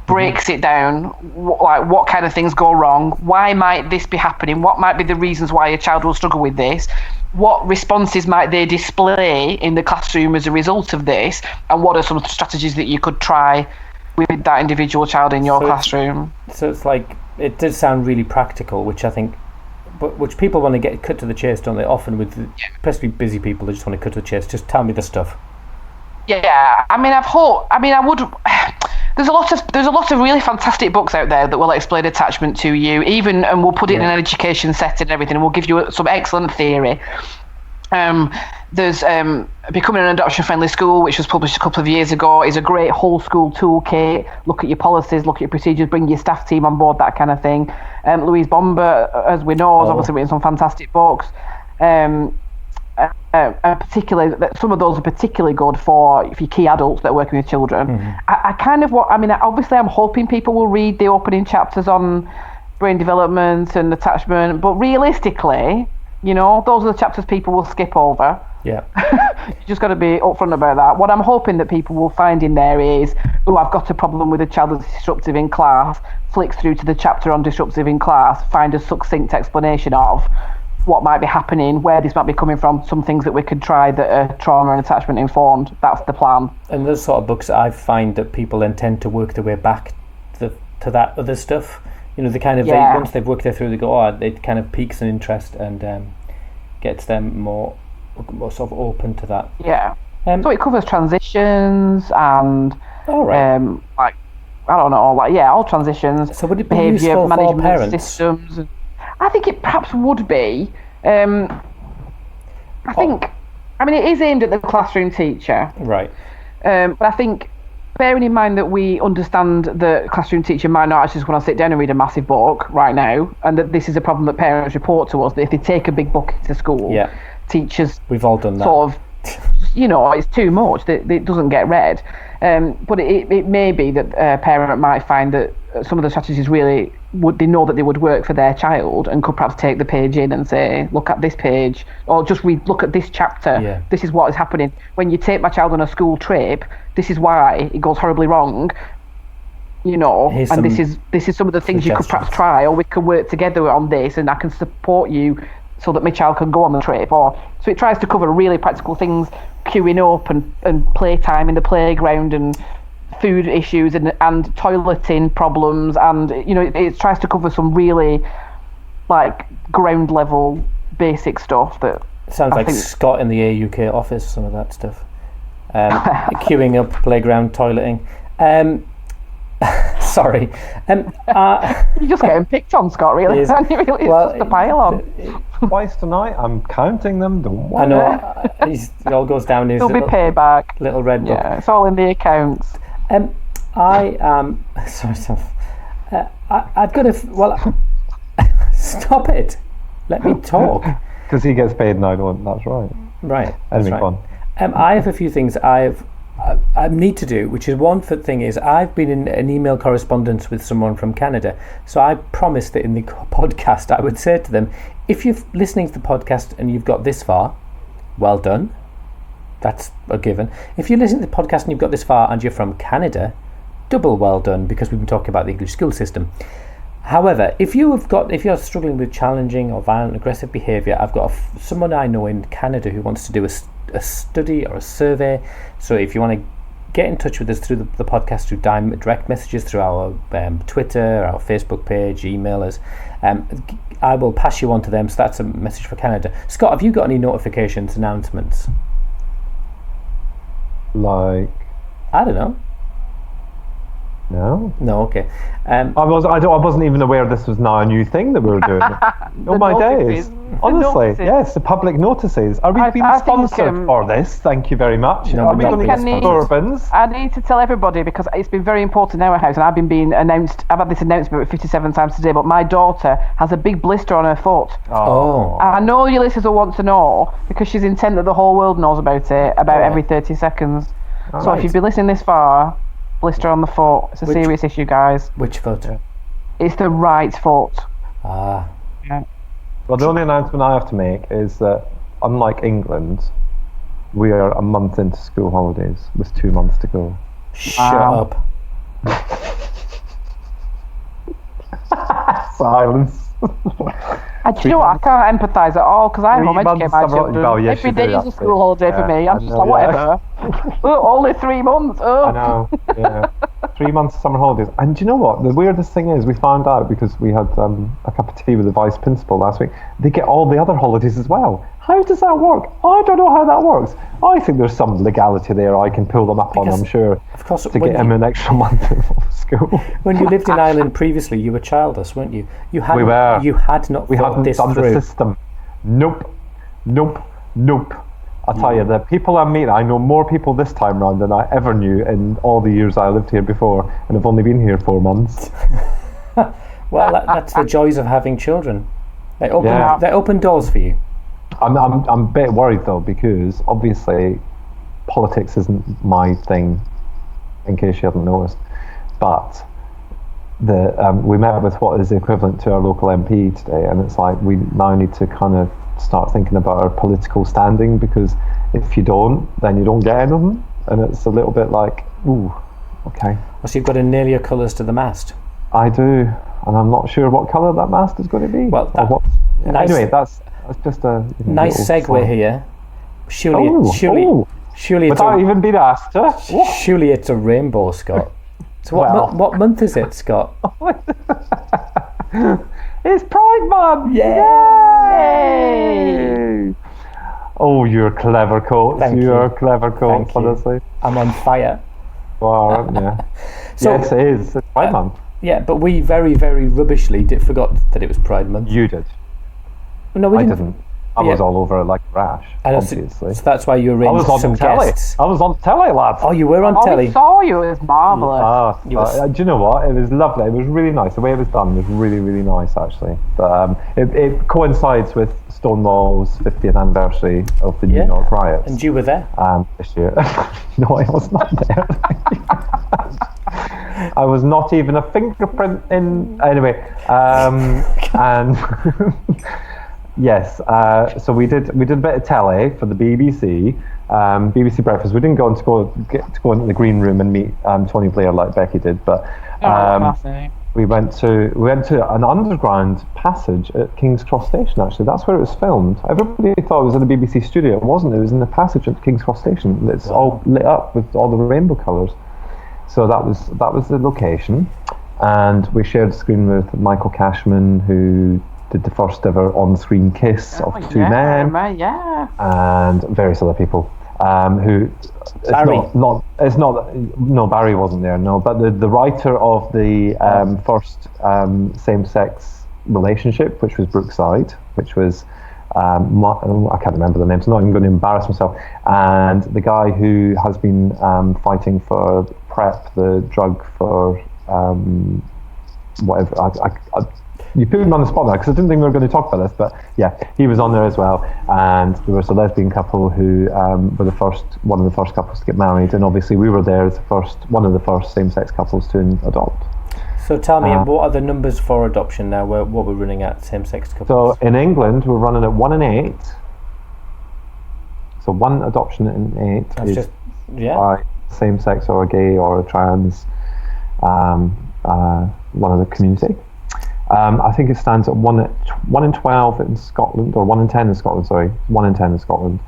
breaks it down, like what kind of things go wrong, why might this be happening, what might be the reasons why a child will struggle with this, what responses might they display in the classroom as a result of this, and what are some of the strategies that you could try with that individual child in your classroom. So it's like, it does sound really practical, which I think, but which people want to get cut to the chase, don't they? Often with especially busy people, they just want to cut to the chase. Just tell me the stuff. Yeah, there's a lot of really fantastic books out there that will explain attachment to you, and we'll put it in an education setting and everything, and we'll give you some excellent theory. There's Becoming an Adoption Friendly School, which was published a couple of years ago, is a great whole school toolkit. Look at your policies, look at your procedures, bring your staff team on board, that kind of thing. Louise Bomber, as we know, has obviously written some fantastic books. Particularly, some of those are particularly good for if you're key adults that are working with children. Obviously I'm hoping people will read the opening chapters on brain development and attachment, but realistically, those are the chapters people will skip over. Yeah. You just got to be upfront about that. What I'm hoping that people will find in there is, I've got a problem with a child that's disruptive in class, flick through to the chapter on disruptive in class, find a succinct explanation of what might be happening, where this might be coming from, some things that we could try that are trauma and attachment informed. That's the plan. And those sort of books, I find that people then tend to work their way back to that other stuff. They kind of, once they've worked their through, they go, it kind of piques an interest and gets them more sort of open to that. Yeah. So it covers transitions and all transitions. So would it be behaviour useful management for parents? Systems. I think it perhaps would be. It is aimed at the classroom teacher. Right. But I think, bearing in mind that we understand the classroom teacher might not actually just want to sit down and read a massive book right now, and that this is a problem that parents report to us, that if they take a big book to school, teachers... We've all done that. Sort of, it's too much, it doesn't get read. But it may be that a parent might find that some of the strategies really they know that they would work for their child, and could perhaps take the page in and say, look at this page, or just look at this chapter. This is what is happening when you take my child on a school trip. This is why it goes horribly wrong. And this is some of the things you could perhaps try, or we can work together on this, and I can support you so that my child can go on the trip. So it tries to cover really practical things, queuing up and playtime in the playground, and food issues and toileting problems, and it tries to cover some really like ground level basic stuff that sounds like Scott in the AUK office, some of that stuff. Queuing up, playground, toileting. Sorry. You're just getting picked on, Scott, really. It's just a pile on. Twice tonight, I'm counting them. I know. It all goes down his There'll be payback. Little red book. Yeah, it's all in the accounts. I am... sorry, I've got to... Well, stop it. Let me talk. Because he gets paid now, that's right. Right. That'd be fun. I have a few things I need to do, which is one thing is I've been in an email correspondence with someone from Canada. So I promised that in the podcast I would say to them, if you're listening to the podcast and you've got this far, well done. That's a given. If you're listening to the podcast and you've got this far and you're from Canada, double well done, because we've been talking about the English school system. However, if you're struggling with challenging or violent aggressive behaviour, I've got someone I know in Canada who wants to do a study or a survey. So if you want to get in touch with us through the podcast, through direct messages, through our Twitter, our Facebook page, email us. I will pass you on to them. So that's a message for Canada. Scott, have you got any notifications, announcements? Like, I don't know. No, okay. I wasn't even aware this was now a new thing that we were doing. Oh my days! Honestly, yes, the public notices. Are we being sponsored for this? Thank you very much. No, are we going to get Bourbons? I need to tell everybody because it's been very important in our house, and I've been announced. I've had this announcement 57 times today. But my daughter has a big blister on her foot. Oh. I know your listeners will want to know because she's intent that the whole world knows about it every 30 seconds. All so right. if you've been listening this far. Blister on the foot. It's a serious issue, guys. Which foot? It's the right foot. Ah. Yeah. Well, the only announcement I have to make is that, unlike England, we are a month into school holidays with 2 months to go. Shut up. Silence. Do you know what? I can't empathise at all because I home educate my children. Every day is a school holiday for me. I'm just like, whatever. Only 3 months. I know. Yeah. 3 months of summer holidays. And do you know what? The weirdest thing is we found out because we had a cup of tea with the vice principal last week. They get all the other holidays as well. How does that work? I don't know how that works. I think there's some legality there I can pull them up on, I'm sure, of course, to get him an extra month of school. When you lived in Ireland previously, you were childless, weren't you? You had. We were. You had not. We hadn't this done through. the system. Nope. I'll tell you, the people I'm meeting, I know more people this time round than I ever knew in all the years I lived here before, and I've only been here 4 months. Well, that's the joys of having children. They open doors for you. I'm a bit worried though, because obviously politics isn't my thing, in case you hadn't noticed. But we met with what is the equivalent to our local MP today, and it's like we now need to kind of start thinking about our political standing, because if you don't, then you don't get anything, and it's a little bit like, ooh, okay. So you've got to nail your colours to the mast. I do, and I'm not sure what colour that mast is going to be. Well, anyway, that's just a nice segue here. Surely, without even being asked. Surely it's a rainbow, Scott. So what month is it, Scott? It's Pride Month! Yay! Oh, you're clever, Coates. You're clever, Coates, honestly. I'm on fire. Well, aren't you? So, yes, it is. It's Pride Month. Yeah, but we very, very rubbishly forgot that it was Pride Month. You did. No, we didn't. I was all over it like a rash, obviously. So that's why you arranged some guests. I was on telly, lads. Oh, you were on telly? I saw you. It was marvellous. Do you know what? It was lovely. It was really nice. The way it was done was really, really nice, actually. But it coincides with Stonewall's 50th anniversary of the New York riots. And you were there? This year. No, I was not there. I was not even a fingerprint in. Anyway, and. Yes, so we did a bit of telly for the BBC, BBC Breakfast. We didn't go into the green room and meet Tony Blair like Becky did, but we went to an underground passage at King's Cross Station. Actually, that's where it was filmed. Everybody thought it was in the BBC studio. It wasn't. It was in the passage at King's Cross Station. It's all lit up with all the rainbow colours. So that was the location, and we shared the screen with Michael Cashman, who did the first ever on-screen kiss of two men, and various other people. Who Barry. Barry wasn't there. No, but the writer of the first same-sex relationship, which was Brookside, which was I can't remember the names. I'm not even going to embarrass myself. And the guy who has been fighting for PrEP, the drug for whatever. You put him on the spot now because I didn't think we were going to talk about this, but yeah, he was on there as well. And there was a lesbian couple who were one of the first couples to get married, and obviously we were there as one of the first same-sex couples to adopt. So tell me, what are the numbers for adoption now? What we're running at same-sex couples? So in England, we're running at 1 in 8. So one adoption in 8 is by same-sex or a gay or a trans one of the community. I think it stands at 1 in 12 in Scotland, or 1 in 10 in Scotland. Sorry, 1 in 10 in Scotland.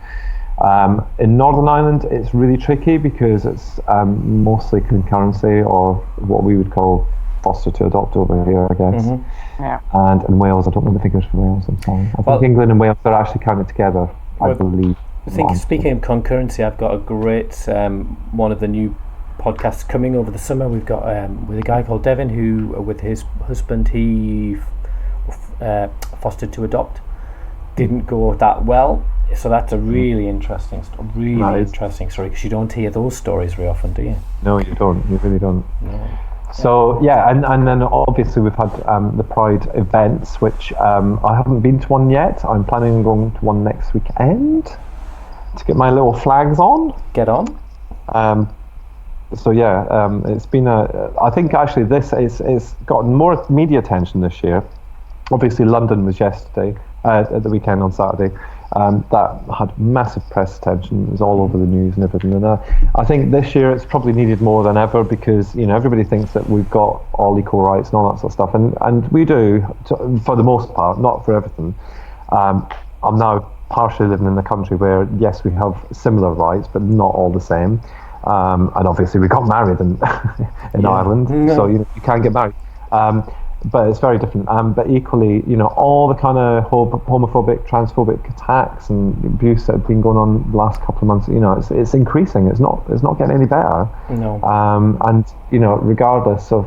In Northern Ireland, it's really tricky because it's mostly concurrency, or what we would call foster to adopt over here, I guess. Mm-hmm. Yeah. And in Wales, I don't know the figures for Wales, I'm sorry. I think England and Wales are actually counted together, I believe. I think, speaking of concurrency, I've got a great one of the new podcasts coming over the summer. We've got with a guy called Devin, who with his husband, he fostered to adopt. Didn't go that well, so that's a really interesting interesting story, because you don't hear those stories very often, do you? No, you don't. You really don't. No. So and then obviously we've had the Pride events, which I haven't been to one yet. I'm planning on going to one next weekend to get my little flags on. Get on. It's been I think actually this is gotten more media attention this year. Obviously London was yesterday, at the weekend on Saturday. That had massive press attention. It was all over the news and everything. And I think this year it's probably needed more than ever, because everybody thinks that we've got all equal rights and all that sort of stuff, and we do for the most part, not for everything. I'm now partially living in a country where yes, we have similar rights, but not all the same. And obviously we got married in Ireland, so you can't get married. But it's very different. But equally, all the kind of homophobic, transphobic attacks and abuse that have been going on the last couple of months, it's increasing. It's not getting any better. No. And regardless of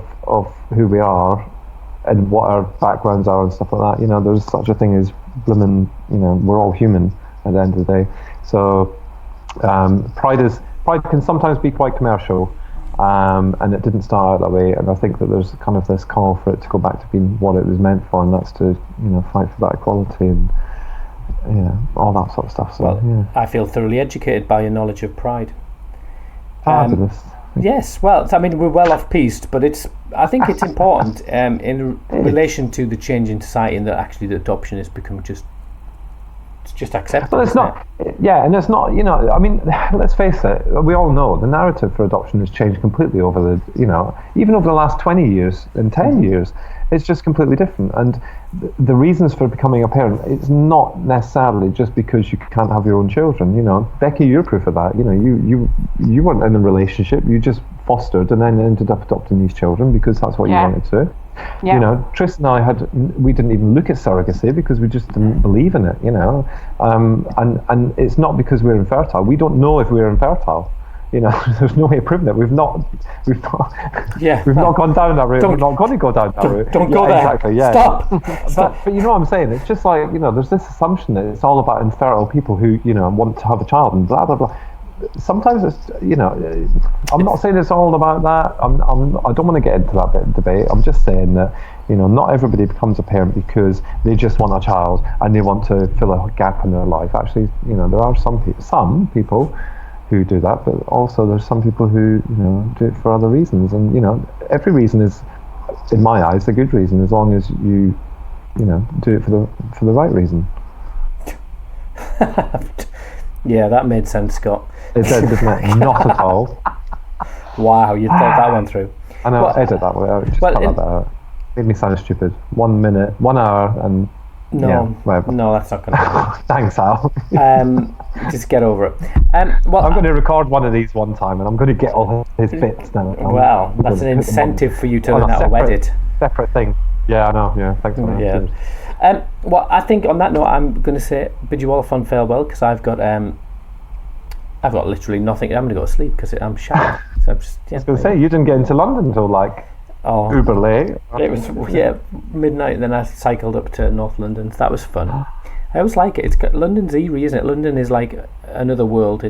who we are and what our backgrounds are and stuff like that, there's such a thing as blooming. We're all human at the end of the day. So Pride can sometimes be quite commercial. And it didn't start out that way, and I think that there's kind of this call for it to go back to being what it was meant for, and that's to fight for that equality and all that sort of stuff. So I feel thoroughly educated by your knowledge of Pride. Fabulous. Yes, well, I mean, we're well off piste, but I think it's important in relation to the change in society, and that actually the adoption has become just accepted. Well, it's not. And it's not. I mean, let's face it. We all know the narrative for adoption has changed completely over the. Even over the last 20 years and 10 years, it's just completely different. And the reasons for becoming a parent, it's not necessarily just because you can't have your own children. Becky, you're proof of that. You weren't in a relationship. You just fostered and then ended up adopting these children because that's what you wanted to. Yeah. Tris and I we didn't even look at surrogacy because we just didn't believe in it, and it's not because we're infertile. We don't know if we're infertile. There's no way of proving it. We've not gone down that route. We're not going to go down that route. Don't go there. Exactly. Yeah. Stop. But you know what I'm saying? It's just like there's this assumption that it's all about infertile people who want to have a child and blah blah blah. Sometimes it's I'm not saying it's all about that. I don't want to get into that bit of debate. I'm just saying that not everybody becomes a parent because they just want a child and they want to fill a gap in their life. Actually, there are some people who do that, but also there's some people who do it for other reasons. And every reason is, in my eyes, a good reason as long as you do it for the right reason. Yeah, that made sense, Scott. It did, didn't it? Not at all. Wow, you thought that one through. I know, edit that way. Just cut that out. Made me sound stupid. 1 minute, 1 hour, and whatever. No, that's not going to happen. Thanks, Al. Just get over it. I'm going to record one of these one time, and I'm going to get all his bits now. Well, that's an incentive for you to learn how to edit. Separate thing. Yeah, I know. Yeah, thanks for that. Yeah. Well, I think on that note, I'm going to say bid you all a fond farewell, because I've got literally nothing. I'm going to go to sleep because I'm shattered. So I'm just. I was going to say, you didn't get into London until uber late. It was midnight. Then I cycled up to North London. So that was fun. I always like it. London's eerie, isn't it? London is like another world.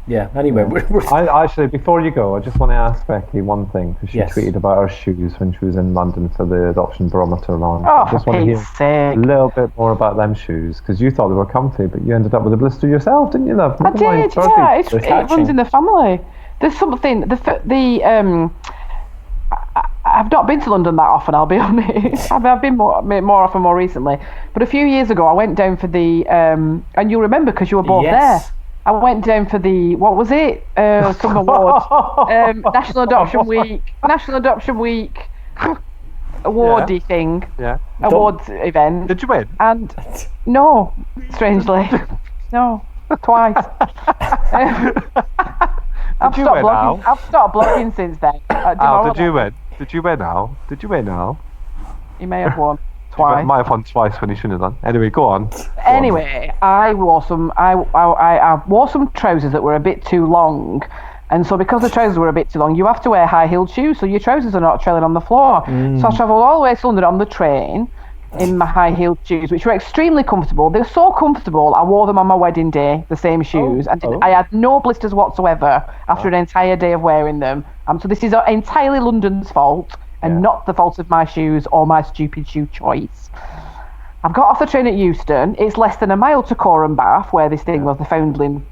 Anyway, I actually, before you go, I just want to ask Becky one thing, because she tweeted about her shoes when she was in London for the adoption barometer launch. I just want to hear a little bit more about them shoes, because you thought they were comfy, but you ended up with a blister yourself, didn't you, love? I did, yeah. It runs in the family. There's something. I've not been to London that often, I'll be honest. I've been more often more recently. But a few years ago, I went down for the and you'll remember because you were both there. I went down for the, what was it? Some award. National Adoption Week awardy thing. Yeah. Awards event. Did you win? And no, strangely. No. Twice. I've stopped blogging since then. Al, did you win? Did you win, Al? Did you win, Al? You may have won twice. Might have won twice when he shouldn't have done. Anyway, go on. Anyway, I wore some trousers that were a bit too long. And so because the trousers were a bit too long, you have to wear high-heeled shoes so your trousers are not trailing on the floor. So I travelled all the way to London on the train in my high-heeled shoes, which were extremely comfortable. They were so comfortable, I wore them on my wedding day, the same shoes, and I had no blisters whatsoever after an entire day of wearing them. So this is entirely London's fault and not the fault of my shoes or my stupid shoe choice. I've got off the train at Euston. It's less than a mile to Coreham Bath, where this thing was, the Foundling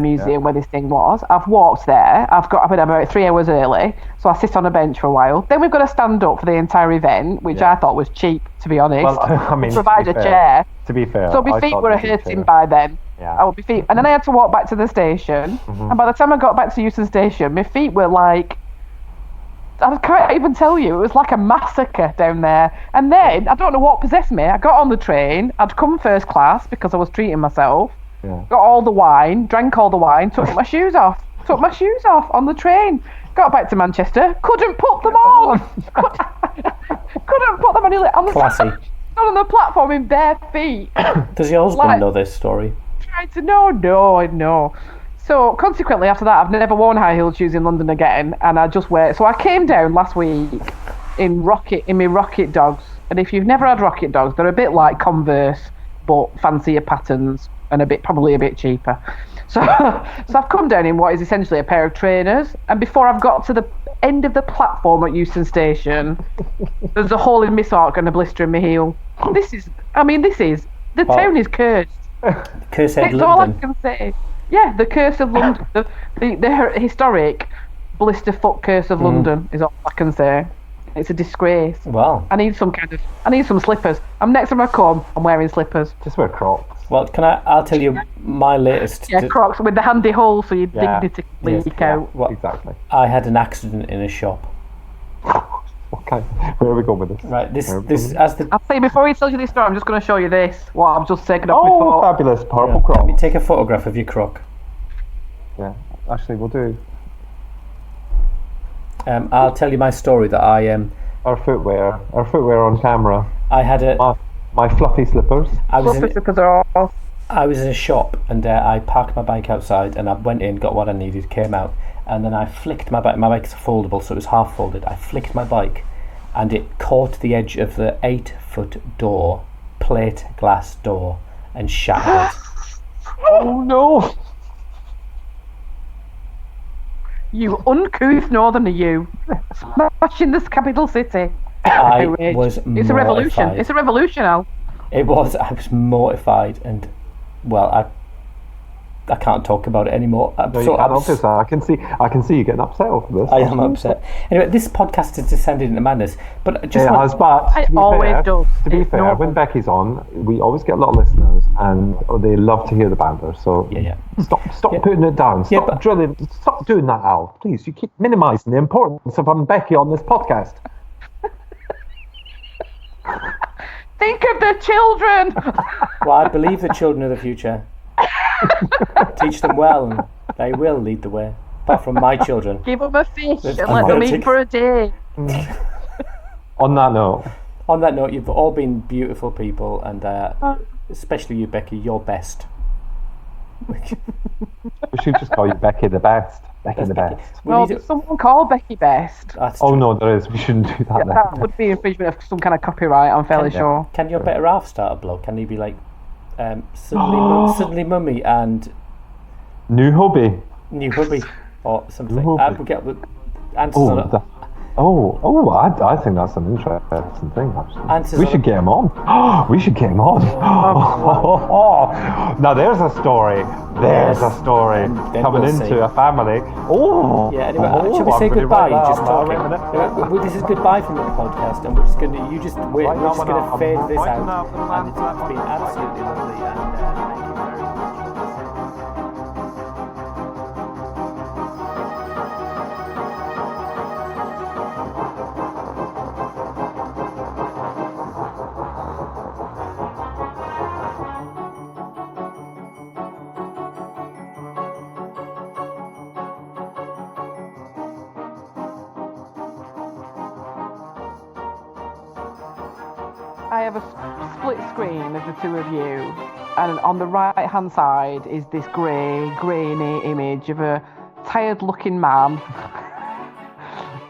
Museum where this thing was. I've walked there. I've been about 3 hours early, so I sit on a bench for a while. Then we've got to stand up for the entire event, which I thought was cheap, to be honest. Well, I mean, provide a chair. To be fair, so my feet were hurting by then. Yeah. And then I had to walk back to the station. And by the time I got back to Euston Station, my feet were like, I can't even tell you. It was like a massacre down there. And then I don't know what possessed me. I got on the train. I'd come first class because I was treating myself. Got all the wine, drank all the wine, took my shoes off on the train. Got back to Manchester, couldn't put them on. couldn't put them on the Classy. on the platform in bare feet. Does your husband know this story? Tried to no. So consequently, after that, I've never worn high-heeled shoes in London again, and I just wear. So I came down last week in my Rocket Dogs, and if you've never had Rocket Dogs, they're a bit like Converse, but fancier patterns. And probably a bit cheaper. So I've come down in what is essentially a pair of trainers, and before I've got to the end of the platform at Euston Station, there's a hole in my sock and a blister in my heel. The town is cursed. Curse That's all I can say. Yeah, the curse of London, the historic blister foot curse of London is all I can say. It's a disgrace. Wow. I need some slippers. Next time I come, I'm wearing slippers. Just wear Crocs. Well, I'll tell you my latest. Yeah, Crocs with the handy hole so your dignity can leak out. Well, exactly. I had an accident in a shop. Okay, where are we going with this? Right, I'll say before he tells you this story, I'm just going to show you this. What I've just taken off my foot. Fabulous, purple Crocs. Let me take a photograph of your croc. Yeah, actually, we'll do. I'll tell you my story that I Our footwear on camera. I had my fluffy slippers. I was in a shop and I parked my bike outside and I went in, got what I needed, came out, and then I flicked my bike. My bike's foldable, so it was half folded. I flicked my bike and it caught the edge of the 8-foot door, plate glass door, and shattered it. Oh no! You uncouth northerner, you. Smashing this capital city. I was mortified. It's a revolution. It's a revolution, Al. It was. I was mortified, and well, I can't talk about it anymore. I can see you getting upset over this. I am upset. Anyway, this podcast has descended into madness. But but to be fair, when Becky's on, we always get a lot of listeners, and they love to hear the banter. So stop putting it down. Stop drilling. Stop doing that, Al. Please, you keep minimising the importance of having Becky on this podcast. Think of the children. Well, I believe the children are the future. Teach them well, and they will lead the way. Apart from my children. Give them a fish and let them eat for a day. On that note, you've all been beautiful people, and especially you, Becky. You're best. We should just call you Becky the best. Becky the best. Well, someone call Becky best. No, there is. We shouldn't do that. That would be infringement of some kind of copyright, I'm fairly sure. Can your better half start a blog? Can he be like suddenly mummy and new hubby or something? I think that's an interesting thing. Actually, we should get him on. Now there's a story. Coming into a family. Anyway, should we say goodbye? Just talking. This is goodbye from the podcast, and we're just gonna. You just wait. We're just gonna fade this out, and it's been absolutely lovely. And I have a split screen of the two of you, and on the right-hand side is this grainy image of a tired-looking man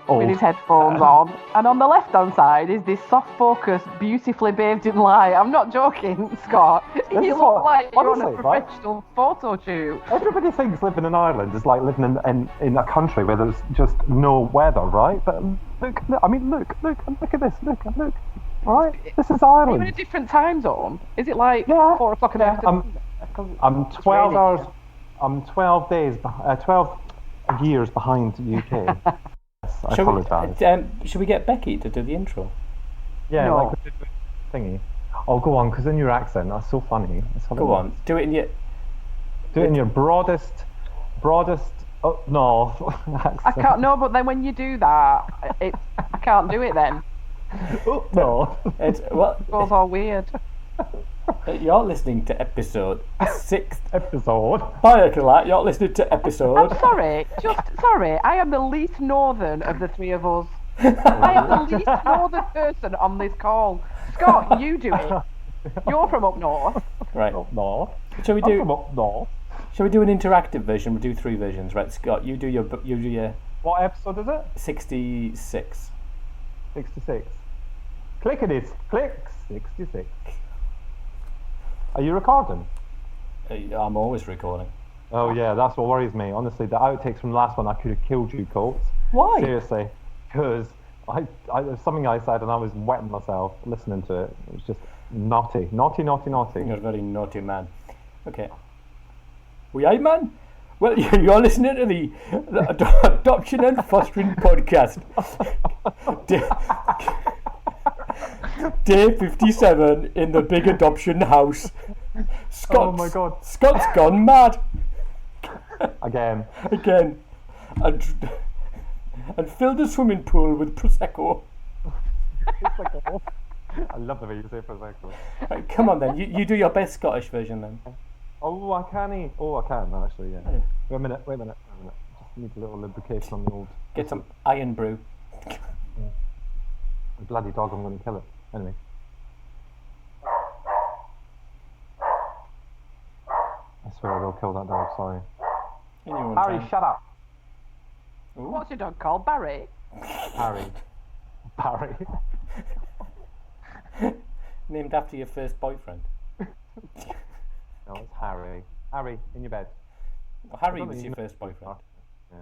with his headphones on, and on the left-hand side is this soft-focus, beautifully bathed in light. I'm not joking, Scott. You look like you're on a professional photo shoot. Everybody thinks living in Ireland is like living in a country where there's just no weather, right? But look at this, look. Right, this is Ireland. Are you in a different time zone? Is it like 4 o'clock in the afternoon? I'm 12 hours. I'm 12 days. 12 years behind the UK. Yes, I apologise. Should we get Becky to do the intro? Yeah, no. Like the thingy. Oh, go on, because in your accent, that's so funny. Go on, do it in your. Do it in your broadest. Oh no. accent. I can't. No, but then when you do that, I can't do it then. Oh no. It goes all weird. You're listening to episode 6. Episode. Hi, you're listening to episode. I'm sorry. Sorry. I am the least northern of the three of us. I am the least northern person on this call. Scott, you do it. You're from up north. Right. Up north. Shall we do? I'm from up north. Shall we do an interactive version? We'll do 3 versions. Right, Scott, you do your. What episode is it? 66. 66. Clickety click 66. Are you recording? I'm always recording. Oh yeah, that's what worries me. Honestly, the outtakes from the last one, I could have killed you, Colts. Why? Seriously, because there's something I said and I was wetting myself listening to it. It was just naughty. You're a very naughty man. Okay. We man? Well, you're listening to the Adoption and Fostering Podcast. Day 57 in the big adoption house. Oh my God. Scott's gone mad. Again. And filled the swimming pool with Prosecco. I love the way you say Prosecco. Right, come on then, you do your best Scottish version then. Oh, I can actually, yeah. Wait a minute. Just need a little lubrication on the old... Get some iron brew. The bloody dog, I'm going to kill it. Anyway. I swear I will kill that dog, sorry. Harry, shut up! Ooh. What's your dog called? Barry? Harry. Barry. Named after your first boyfriend. No, it's Harry. Harry, in your bed. Well, Harry was your first boyfriend. Yeah.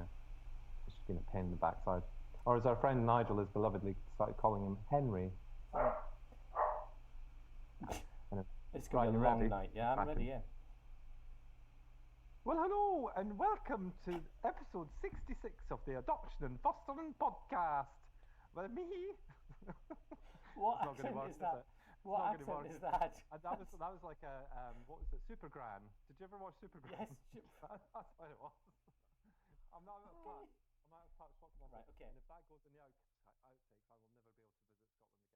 It's just been a pain in the backside. Or as our friend Nigel has belovedly started calling him Henry. It's going to be a long night. Yeah, I'm ready, yeah. Well, hello and welcome to episode 66 of the Adoption and Fostering Podcast. Well, me. What accent is that? What accent is that? That was like a, what was it, Supergram. Did you ever watch Supergram? Yes. That's what it was. I'm not out of touch. What can I say? Right, okay. And if that goes in the outtakes, I will never be able to visit Scotland again.